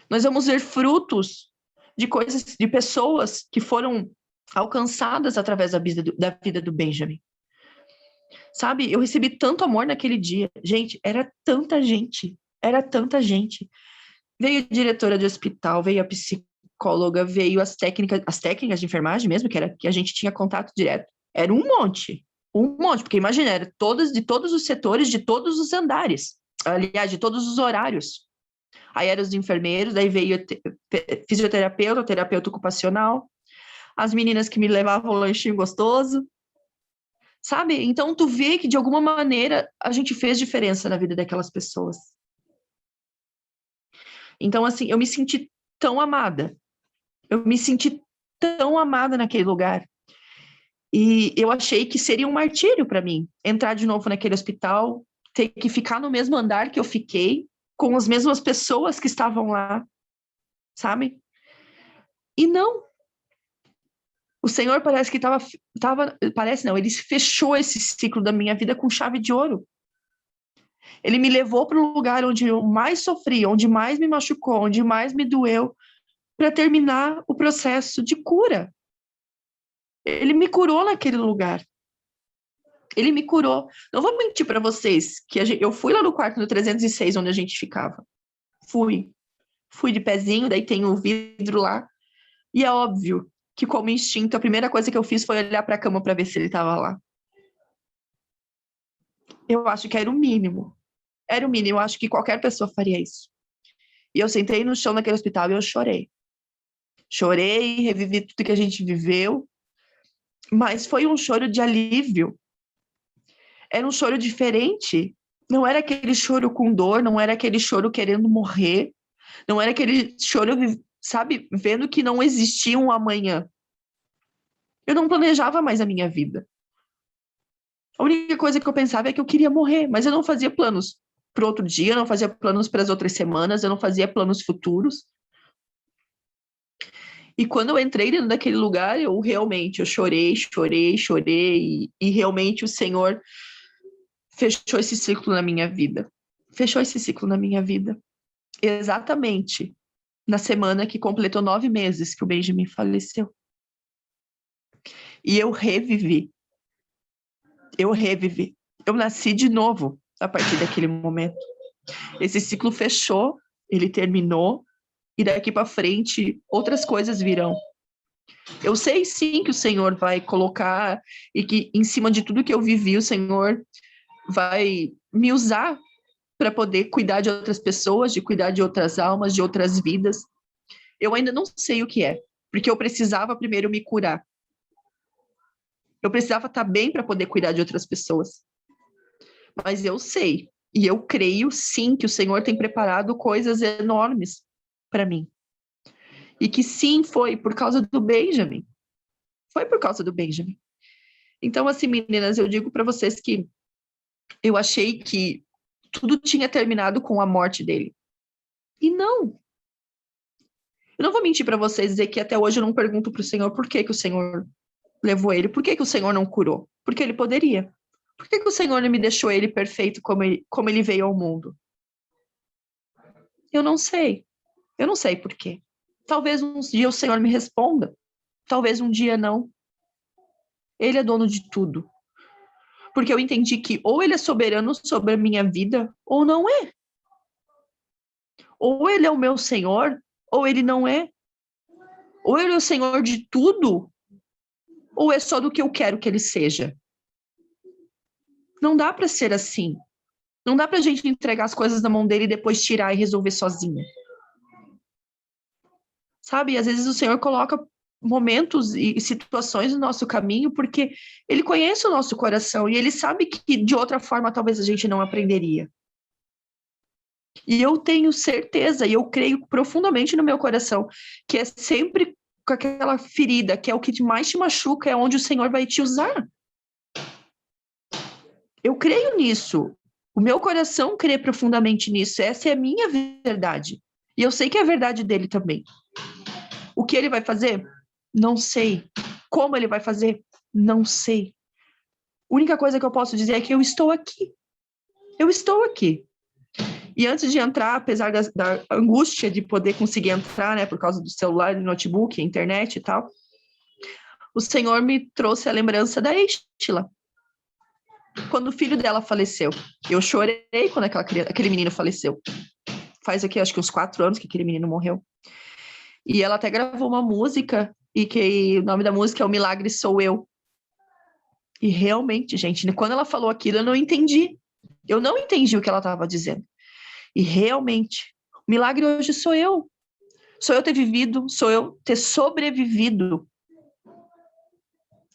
Nós vamos ver frutos de coisas, de pessoas que foram alcançadas através da vida do Benjamin. Sabe, eu recebi tanto amor naquele dia. Gente, era tanta gente. Veio a diretora de hospital, veio a psicóloga, veio as técnicas de enfermagem mesmo, que a gente tinha contato direto. Era um monte, porque imagina, era de todos os setores, de todos os andares. Aliás, de todos os horários. Aí eram os enfermeiros, daí veio fisioterapeuta, terapeuta ocupacional, as meninas que me levavam um lanchinho gostoso. Sabe? Então, tu vê que, de alguma maneira, a gente fez diferença na vida daquelas pessoas. Então, assim, eu me senti tão amada. Eu me senti tão amada naquele lugar. E eu achei que seria um martírio para mim entrar de novo naquele hospital, ter que ficar no mesmo andar que eu fiquei, com as mesmas pessoas que estavam lá, sabe? E não. O Senhor parece que ele fechou esse ciclo da minha vida com chave de ouro. Ele me levou para o lugar onde eu mais sofri, onde mais me machucou, onde mais me doeu, para terminar o processo de cura. Ele me curou naquele lugar. Ele me curou. Não vou mentir para vocês que eu fui lá no quarto do 306, onde a gente ficava. Fui de pezinho, daí tem o vidro lá. E é óbvio que, como instinto, a primeira coisa que eu fiz foi olhar para a cama para ver se ele estava lá. Eu acho que era o mínimo. Era o mínimo. Eu acho que qualquer pessoa faria isso. E eu sentei no chão naquele hospital e eu chorei. Chorei, revivi tudo que a gente viveu. Mas foi um choro de alívio. Era um choro diferente. Não era aquele choro com dor, não era aquele choro querendo morrer. Não era aquele choro, sabe, vendo que não existia um amanhã. Eu não planejava mais a minha vida. A única coisa que eu pensava é que eu queria morrer, mas eu não fazia planos para outro dia, eu não fazia planos para as outras semanas, eu não fazia planos futuros. E quando eu entrei dentro daquele lugar, eu chorei, e realmente o Senhor fechou esse ciclo na minha vida. Fechou esse ciclo na minha vida. Exatamente na semana que completou 9 meses que o Benjamin faleceu. E eu revivi. Eu nasci de novo a partir daquele momento. Esse ciclo fechou, ele terminou, e daqui para frente outras coisas virão. Eu sei sim que o Senhor vai colocar, e que em cima de tudo que eu vivi, o Senhor vai me usar para poder cuidar de outras pessoas, de cuidar de outras almas, de outras vidas. Eu ainda não sei o que é, porque eu precisava primeiro me curar. Eu precisava estar bem para poder cuidar de outras pessoas. Mas eu sei, e eu creio sim que o Senhor tem preparado coisas enormes para mim. E que sim, foi por causa do Benjamin. Foi por causa do Benjamin. Então, assim, meninas, eu digo para vocês que eu achei que tudo tinha terminado com a morte dele. E não. Eu não vou mentir para vocês dizer que até hoje eu não pergunto para o Senhor por que o Senhor levou ele, por que o Senhor não curou? Porque ele poderia. Por que o Senhor não me deixou ele perfeito como ele veio ao mundo? Eu não sei. Eu não sei por quê. Talvez um dia o Senhor me responda. Talvez um dia não. Ele é dono de tudo. Porque eu entendi que ou ele é soberano sobre a minha vida, ou não é. Ou ele é o meu Senhor, ou ele não é. Ou ele é o Senhor de tudo, ou é só do que eu quero que ele seja. Não dá para ser assim. Não dá para a gente entregar as coisas na mão dele e depois tirar e resolver sozinha. Sabe? Às vezes o Senhor coloca momentos e situações no nosso caminho porque ele conhece o nosso coração e ele sabe que de outra forma talvez a gente não aprenderia. E eu tenho certeza e eu creio profundamente no meu coração que é sempre com aquela ferida, que é o que mais te machuca, é onde o Senhor vai te usar. Eu creio nisso. O meu coração crê profundamente nisso. Essa é a minha verdade. E eu sei que é a verdade dele também. O que ele vai fazer? Não sei. Como ele vai fazer? Não sei. A única coisa que eu posso dizer é que eu estou aqui. Eu estou aqui. E antes de entrar, apesar da angústia de poder conseguir entrar, né, por causa do celular, do notebook, internet e tal, o Senhor me trouxe a lembrança da Estila. Quando o filho dela faleceu. Eu chorei quando aquele menino faleceu. Faz aqui, acho que uns 4 anos que aquele menino morreu. E ela até gravou uma música, e que o nome da música é O Milagre Sou Eu. E realmente, gente, quando ela falou aquilo, eu não entendi. Eu não entendi o que ela estava dizendo. E realmente, o milagre hoje sou eu. Sou eu ter vivido, sou eu ter sobrevivido.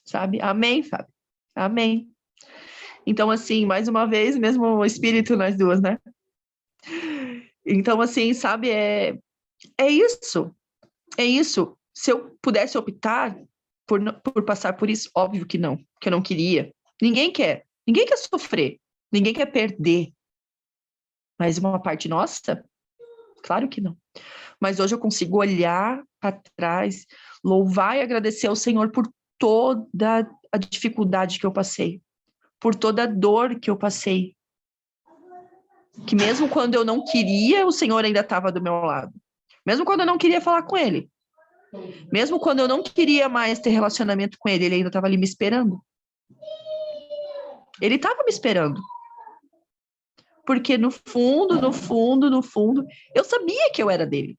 Sabe? Amém, Fábio? Amém. Então, assim, mais uma vez, mesmo espírito nós duas, né? Então, assim, sabe, é isso. É isso. Se eu pudesse optar por passar por isso, óbvio que não, que eu não queria. Ninguém quer sofrer, ninguém quer perder. Mas uma parte nossa, claro que não. Mas hoje eu consigo olhar para trás, louvar e agradecer ao Senhor por toda a dificuldade que eu passei, por toda a dor que eu passei. Que mesmo quando eu não queria, o Senhor ainda estava do meu lado. Mesmo quando eu não queria falar com Ele. Mesmo quando eu não queria mais ter relacionamento com Ele, Ele ainda estava ali me esperando. Ele estava me esperando. Porque no fundo, no fundo, no fundo, eu sabia que eu era dele.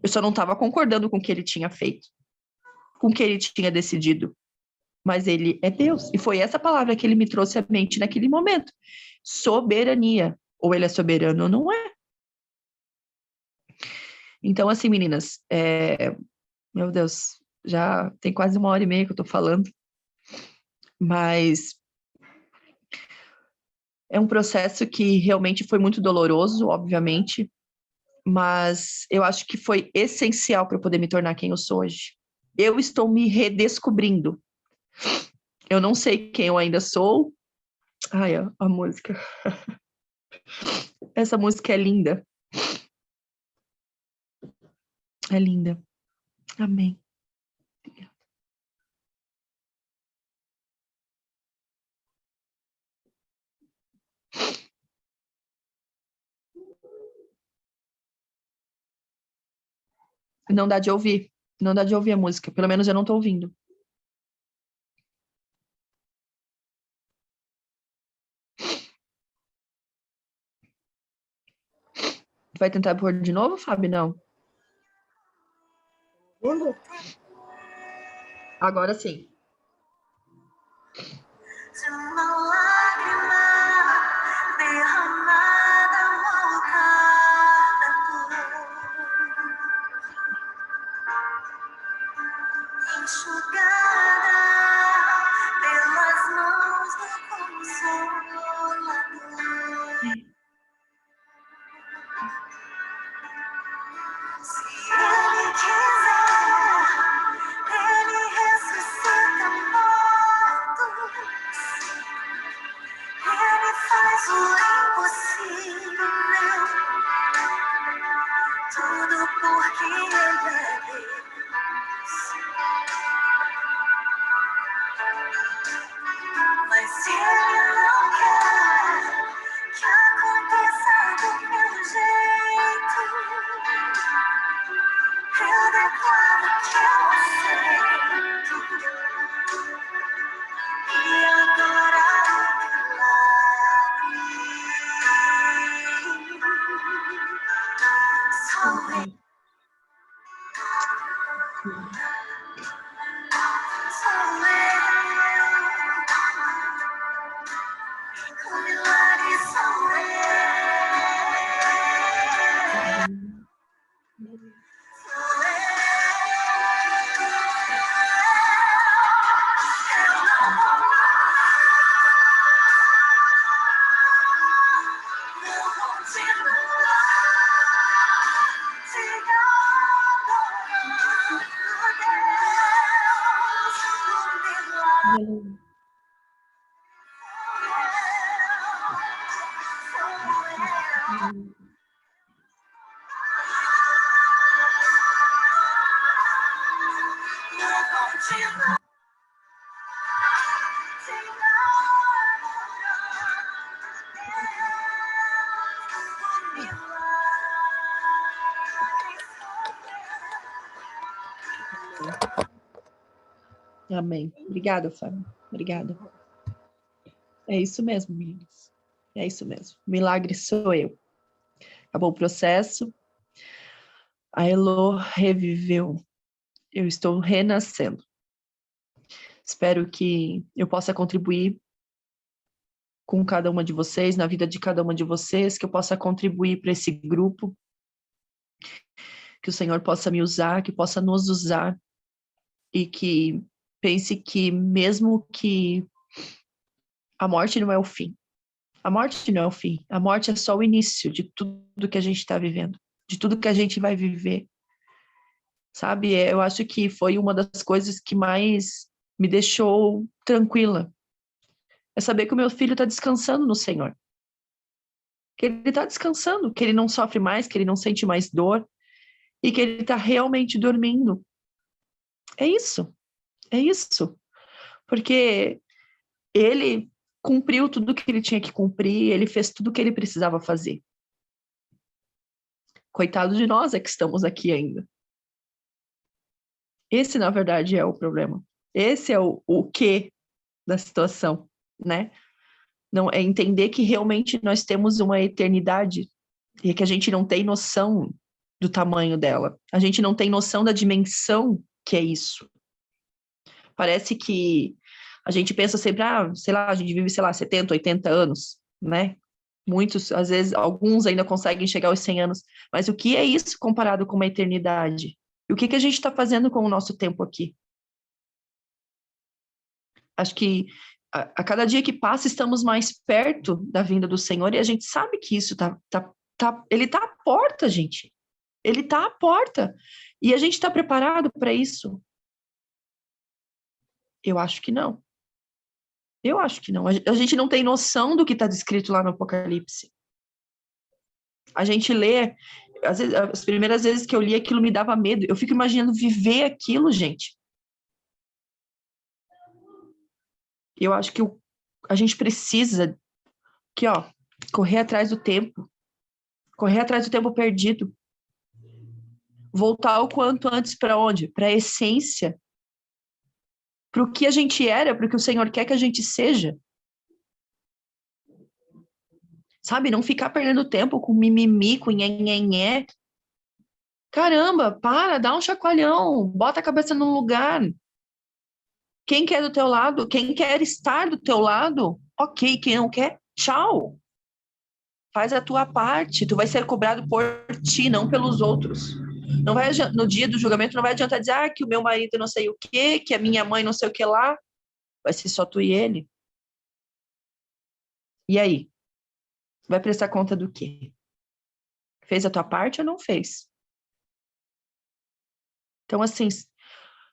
Eu só não estava concordando com o que ele tinha feito, com o que ele tinha decidido. Mas ele é Deus. E foi essa palavra que ele me trouxe à mente naquele momento. Soberania. Ou ele é soberano ou não é. Então, assim, meninas, meu Deus, já tem quase 1h30 que eu tô falando. Mas é um processo que realmente foi muito doloroso, obviamente. Mas eu acho que foi essencial para eu poder me tornar quem eu sou hoje. Eu estou me redescobrindo. Eu não sei quem eu ainda sou. Ai, a música. Essa música é linda. É linda. Amém. Não dá de ouvir. Não dá de ouvir a música. Pelo menos eu não estou ouvindo. Vai tentar pôr de novo, Fábio? Não. Vendo? Agora sim. De uma lágrima derramada no altar da dor, enxugada pelas mãos do Consolador. Se Ele quiser, Ele ressuscita mortos. Ele faz o impossível, tudo porque Ele é Deus. Mas se Ele não quer que aconteça do meu jeito, eu declaro que eu aceito. E agora sou eu. Sou eu. O milagre sou eu. Sou eu. Eu não vou continuar te adorando, Deus do milagre. Amém. Obrigada, Fábio. Obrigada. É isso mesmo, meninas. É isso mesmo. Milagre sou eu. Acabou o processo. A Elô reviveu. Eu estou renascendo. Espero que eu possa contribuir com cada uma de vocês, na vida de cada uma de vocês, que eu possa contribuir para esse grupo, que o Senhor possa me usar, que possa nos usar, e que pense que mesmo que a morte não é o fim, a morte não é o fim, a morte é só o início de tudo que a gente está vivendo, de tudo que a gente vai viver, sabe? Eu acho que foi uma das coisas que mais me deixou tranquila, é saber que o meu filho está descansando no Senhor, que ele está descansando, que ele não sofre mais, que ele não sente mais dor, e que ele está realmente dormindo. É isso, porque ele cumpriu tudo que ele tinha que cumprir, ele fez tudo que ele precisava fazer. Coitado de nós que estamos aqui ainda. Esse, na verdade, é o problema. Esse é o quê da situação. né? Não, é entender que realmente nós temos uma eternidade e que a gente não tem noção do tamanho dela. A gente não tem noção da dimensão que é isso. Parece que a gente pensa sempre, sei lá, a gente vive, sei lá, 70, 80 anos, né? Muitos, às vezes, alguns ainda conseguem chegar aos 100 anos. Mas o que é isso comparado com uma eternidade? E o que a gente está fazendo com o nosso tempo aqui? Acho que a cada dia que passa, estamos mais perto da vinda do Senhor e a gente sabe que isso ele está à porta, gente. Ele está à porta. E a gente está preparado para isso? Eu acho que não. Eu acho que não. A gente não tem noção do que está descrito lá no Apocalipse. A gente lê, às vezes, as primeiras vezes que eu li aquilo me dava medo. Eu fico imaginando viver aquilo, gente. Eu acho que a gente precisa correr atrás do tempo. Correr atrás do tempo perdido. Voltar o quanto antes para onde? Para a essência. Para o que a gente era, para o que o Senhor quer que a gente seja. Sabe? Não ficar perdendo tempo com mimimi, com nhenhenhé. Caramba, dá um chacoalhão, bota a cabeça no lugar. Quem quer do teu lado, quem quer estar do teu lado, ok. Quem não quer, tchau. Faz a tua parte, tu vai ser cobrado por ti, não pelos outros. Não vai, no dia do julgamento não vai adiantar dizer que o meu marido não sei o quê, que a minha mãe não sei o que lá. Vai ser só tu e ele. E aí? Vai prestar conta do quê? Fez a tua parte ou não fez? Então, assim,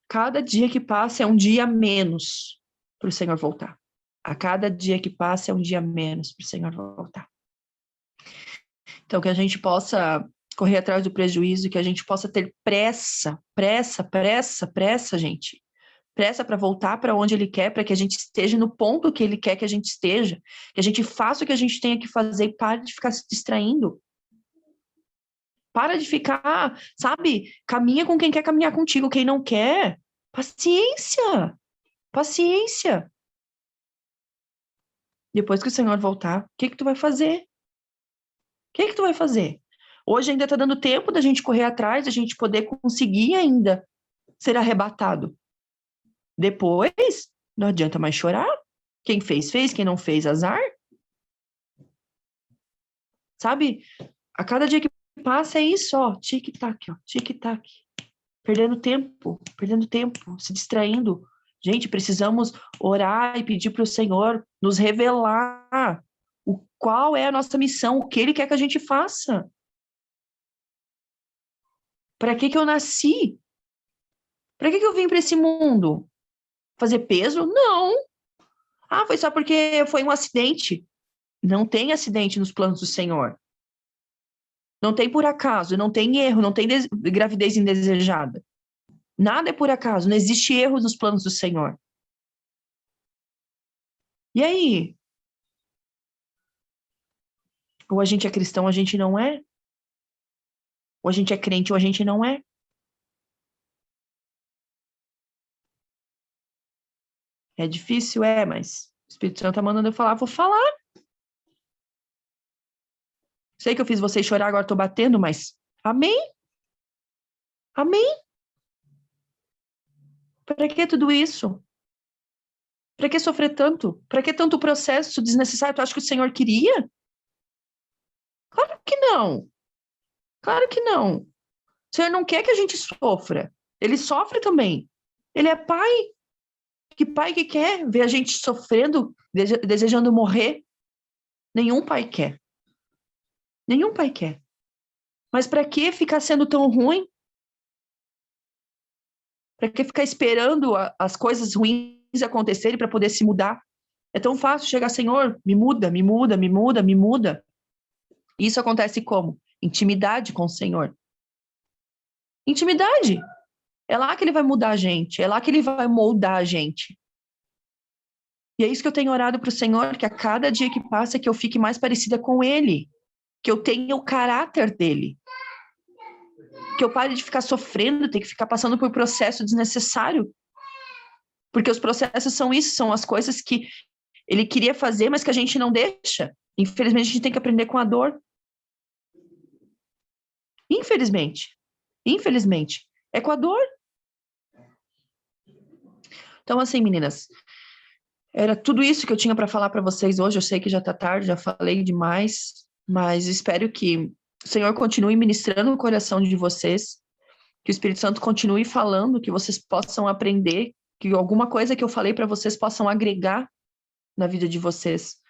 cada dia que passa é um dia a menos para o Senhor voltar. A cada dia que passa é um dia a menos para o Senhor voltar. Então, que a gente possa correr atrás do prejuízo, que a gente possa ter pressa, gente. Pressa para voltar para onde Ele quer, para que a gente esteja no ponto que Ele quer que a gente esteja, que a gente faça o que a gente tenha que fazer e pare de ficar se distraindo. Para de ficar, sabe? Caminha com quem quer caminhar contigo, quem não quer. Paciência. Paciência. Depois que o Senhor voltar, o que tu vai fazer? O que tu vai fazer? Hoje ainda está dando tempo da gente correr atrás, da gente poder conseguir ainda ser arrebatado. Depois, não adianta mais chorar. Quem fez, fez. Quem não fez, azar. Sabe? A cada dia que passa é isso, tic-tac, tic-tac. Perdendo tempo, se distraindo. Gente, precisamos orar e pedir para o Senhor nos revelar qual é a nossa missão, o que Ele quer que a gente faça. Para que eu nasci? Para que eu vim para esse mundo? Fazer peso? Não. Foi só porque foi um acidente. Não tem acidente nos planos do Senhor. Não tem por acaso, não tem erro, não tem gravidez indesejada. Nada é por acaso, não existe erro nos planos do Senhor. E aí? Ou a gente é cristão, ou a gente não é? Ou a gente é crente, ou a gente não é? É difícil, mas o Espírito Santo está mandando eu falar, vou falar. Sei que eu fiz vocês chorar, agora estou batendo, mas amém? Amém? Para que tudo isso? Para que sofrer tanto? Para que tanto processo desnecessário? Tu acha que o Senhor queria? Claro que não. Claro que não. O Senhor não quer que a gente sofra. Ele sofre também. Ele é pai. Que pai que quer ver a gente sofrendo, desejando morrer? Nenhum pai quer. Nenhum pai quer. Mas para que ficar sendo tão ruim? Para que ficar esperando as coisas ruins acontecerem para poder se mudar? É tão fácil chegar, Senhor, me muda, me muda, me muda, me muda. Isso acontece como? Intimidade com o Senhor. Intimidade. É lá que Ele vai mudar a gente. É lá que Ele vai moldar a gente. E é isso que eu tenho orado para o Senhor, que a cada dia que passa, que eu fique mais parecida com Ele. Que eu tenha o caráter dEle. Que eu pare de ficar sofrendo, ter que ficar passando por processo desnecessário. Porque os processos são isso, são as coisas que Ele queria fazer, mas que a gente não deixa. Infelizmente, a gente tem que aprender com a dor. Infelizmente. Infelizmente. É com a dor. Então, assim, meninas, era tudo isso que eu tinha para falar para vocês hoje. Eu sei que já está tarde, já falei demais, mas espero que o Senhor continue ministrando o coração de vocês, que o Espírito Santo continue falando, que vocês possam aprender, que alguma coisa que eu falei para vocês possam agregar na vida de vocês.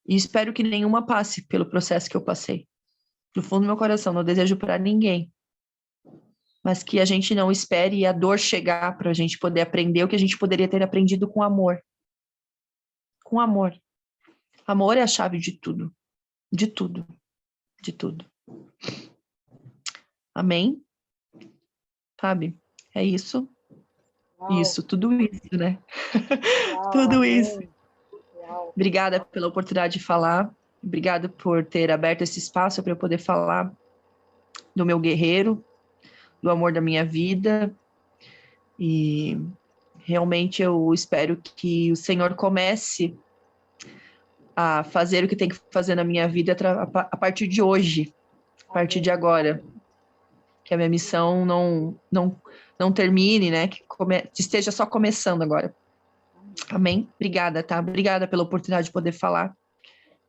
E espero que nenhuma passe pelo processo que eu passei. Do fundo do meu coração, não desejo para ninguém. Mas que a gente não espere a dor chegar para a gente poder aprender o que a gente poderia ter aprendido com amor. Com amor. Amor é a chave de tudo. De tudo. De tudo. Amém? Sabe? É isso. Uau, Isso, tudo isso, né? uau, Tudo amém. isso. Uau. Obrigada pela oportunidade de falar. Obrigada por ter aberto esse espaço para eu poder falar do meu guerreiro, do amor da minha vida. E realmente eu espero que o Senhor comece a fazer o que tem que fazer na minha vida a partir de hoje, a partir de agora. Que a minha missão não termine, né? Que esteja só começando agora. Amém? Obrigada, tá? Obrigada pela oportunidade de poder falar.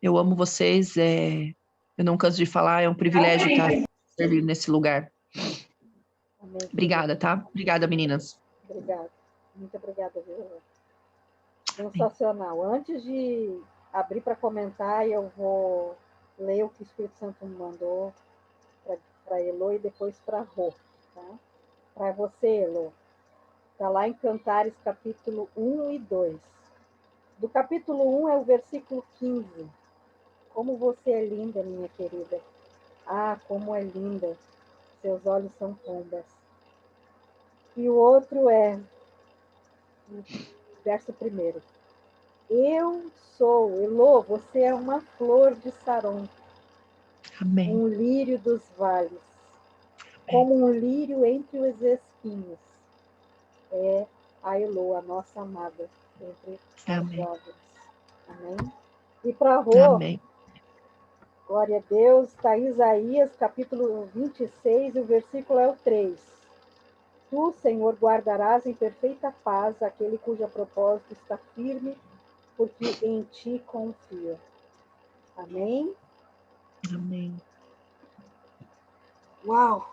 Eu amo vocês, eu não canso de falar, é um privilégio estar servindo nesse lugar. Amém, Obrigada, tá? Obrigada, meninas. obrigada. Muito obrigada, viu? Sensacional. Antes de abrir para comentar, eu vou ler o que o Espírito Santo me mandou para Elô e depois para Rô. Tá? Para você, Elô. Está lá em Cantares, capítulo 1 e 2. Do capítulo 1 é o versículo 15. Como você é linda, minha querida. Ah, como é linda. Seus olhos são pombas. E o outro é, verso 1. Eu sou, Elô, você é uma flor de Saron, Amém. um lírio dos vales, como um lírio entre os espinhos. É a Elô, a nossa amada, entre as Amém. jovens. Amém? E para Rô, Amém. glória a Deus, está Isaías, capítulo 26, e o versículo é o 3. Tu, Senhor, guardarás em perfeita paz aquele cujo propósito está firme, porque em ti confia. Amém? Amém. Uau!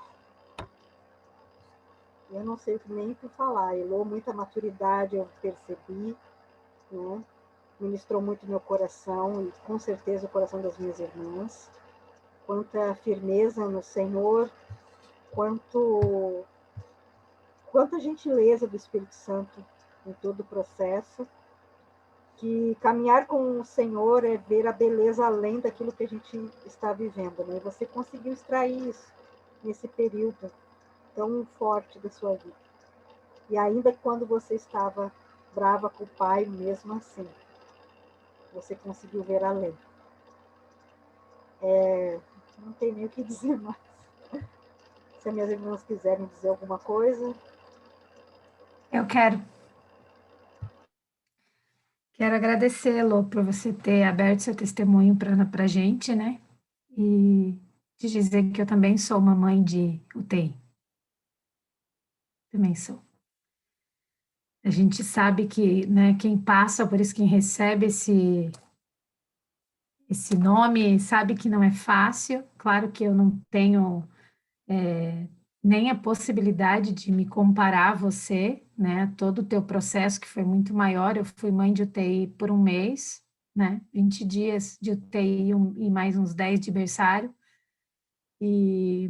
Eu não sei nem o que falar. Elô, muita maturidade eu percebi, né? Ministrou muito meu coração e com certeza o coração das minhas irmãs. Quanta firmeza no Senhor, quanta gentileza do Espírito Santo em todo o processo. Que caminhar com o Senhor é ver a beleza além daquilo que a gente está vivendo, né? E você conseguiu extrair isso nesse período tão forte da sua vida. E ainda quando você estava brava com o pai, mesmo assim, você conseguiu ver além. Não tem nem o que dizer mais. Se as minhas irmãs quiserem dizer alguma coisa. Eu quero agradecer, Lô, por você ter aberto seu testemunho para a gente, né? E te dizer que eu também sou uma mãe de UTI. Também sou. A gente sabe que, né, quem passa por isso, quem recebe esse nome, sabe que não é fácil. Claro que eu não tenho nem a possibilidade de me comparar a você, né? Todo o teu processo que foi muito maior. Eu fui mãe de UTI por um mês, né? 20 dias de UTI e mais uns 10 de berçário.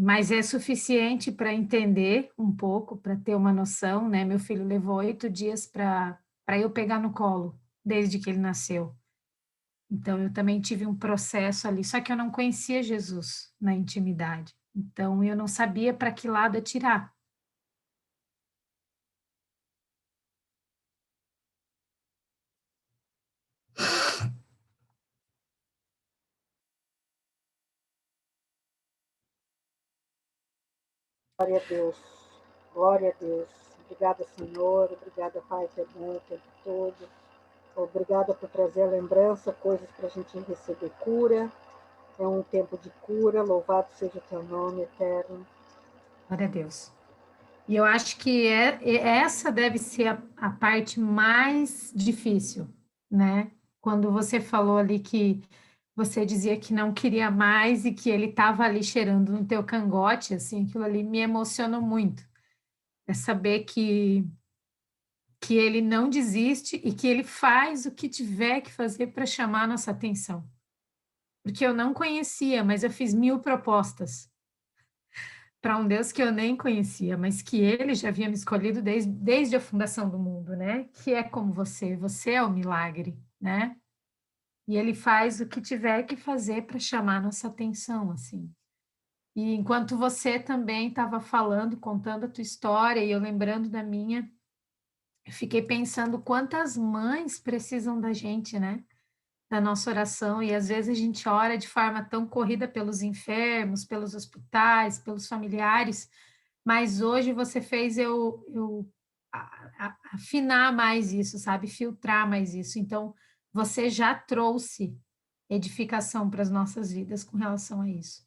Mas é suficiente para entender um pouco, para ter uma noção, né? Meu filho levou 8 dias para eu pegar no colo, desde que ele nasceu. Então, eu também tive um processo ali, só que eu não conhecia Jesus na intimidade. Então, eu não sabia para que lado atirar. Glória a Deus. Glória a Deus. Obrigada, Senhor. Obrigada, Pai, que é bom o tempo todo. Obrigada por trazer a lembrança, coisas para a gente receber cura. É um tempo de cura, louvado seja o teu nome eterno. Glória a Deus. E eu acho que essa deve ser a parte mais difícil, né? Quando você falou ali que você dizia que não queria mais e que ele estava ali cheirando no teu cangote, assim, aquilo ali me emocionou muito. É saber que ele não desiste e que ele faz o que tiver que fazer para chamar a nossa atenção. Porque eu não conhecia, mas eu fiz 1000 propostas para um Deus que eu nem conhecia, mas que ele já havia me escolhido desde a fundação do mundo, né? Que é como você é o milagre, né? E ele faz o que tiver que fazer para chamar nossa atenção, assim. E enquanto você também estava falando, contando a tua história e eu lembrando da minha, eu fiquei pensando quantas mães precisam da gente, né? Da nossa oração, e às vezes a gente ora de forma tão corrida pelos enfermos, pelos hospitais, pelos familiares, mas hoje você fez eu afinar mais isso, sabe? Filtrar mais isso. Então, você já trouxe edificação para as nossas vidas com relação a isso.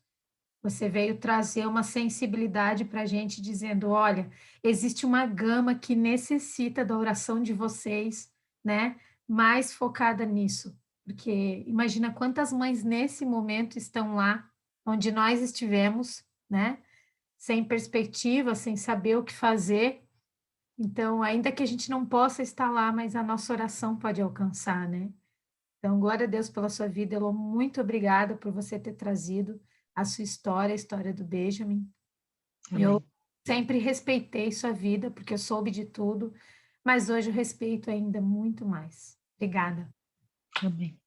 Você veio trazer uma sensibilidade para a gente, dizendo: olha, existe uma gama que necessita da oração de vocês, né? Mais focada nisso. Porque imagina quantas mães nesse momento estão lá, onde nós estivemos, né? Sem perspectiva, sem saber o que fazer. Então, ainda que a gente não possa estar lá, mas a nossa oração pode alcançar, né? Então, glória a Deus pela sua vida, Elô. Muito obrigada por você ter trazido a sua história, a história do Benjamin. Eu Amém. sempre respeitei sua vida, porque eu soube de tudo, mas hoje eu respeito ainda muito mais. Obrigada. Amém.